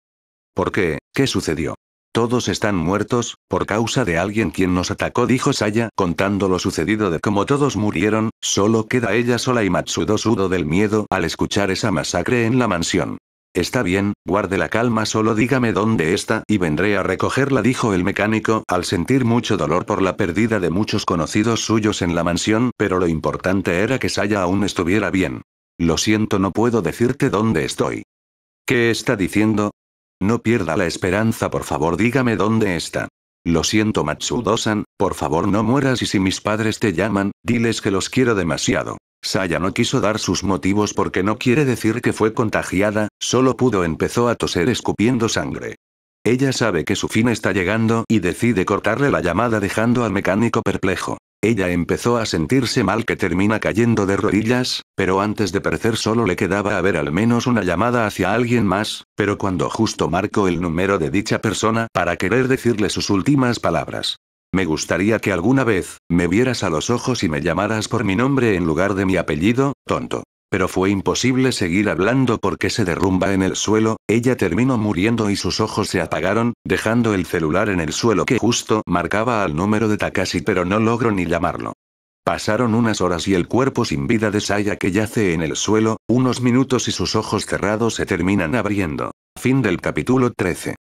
¿Por qué? ¿Qué sucedió? Todos están muertos, por causa de alguien quien nos atacó, dijo Saya, contando lo sucedido de cómo todos murieron, solo queda ella sola y Matsudo sudó del miedo al escuchar esa masacre en la mansión. Está bien, guarde la calma, solo dígame dónde está y vendré a recogerla, dijo el mecánico, al sentir mucho dolor por la pérdida de muchos conocidos suyos en la mansión, pero lo importante era que Saya aún estuviera bien. Lo siento, no puedo decirte dónde estoy. ¿Qué está diciendo? No pierda la esperanza, por favor, dígame dónde está. Lo siento, Matsudo-san, por favor no mueras, y si mis padres te llaman, diles que los quiero demasiado. Saya no quiso dar sus motivos porque no quiere decir que fue contagiada, solo empezó a toser escupiendo sangre. Ella sabe que su fin está llegando y decide cortarle la llamada dejando al mecánico perplejo. Ella empezó a sentirse mal que termina cayendo de rodillas, pero antes de perecer solo le quedaba haber al menos una llamada hacia alguien más, pero cuando justo marcó el número de dicha persona para querer decirle sus últimas palabras. Me gustaría que alguna vez me vieras a los ojos y me llamaras por mi nombre en lugar de mi apellido, tonto. Pero fue imposible seguir hablando porque se derrumba en el suelo. Ella terminó muriendo y sus ojos se apagaron, dejando el celular en el suelo que justo marcaba al número de Takashi, pero no logró ni llamarlo. Pasaron unas horas y el cuerpo sin vida de Saya que yace en el suelo, unos minutos y sus ojos cerrados se terminan abriendo. Fin del capítulo 13.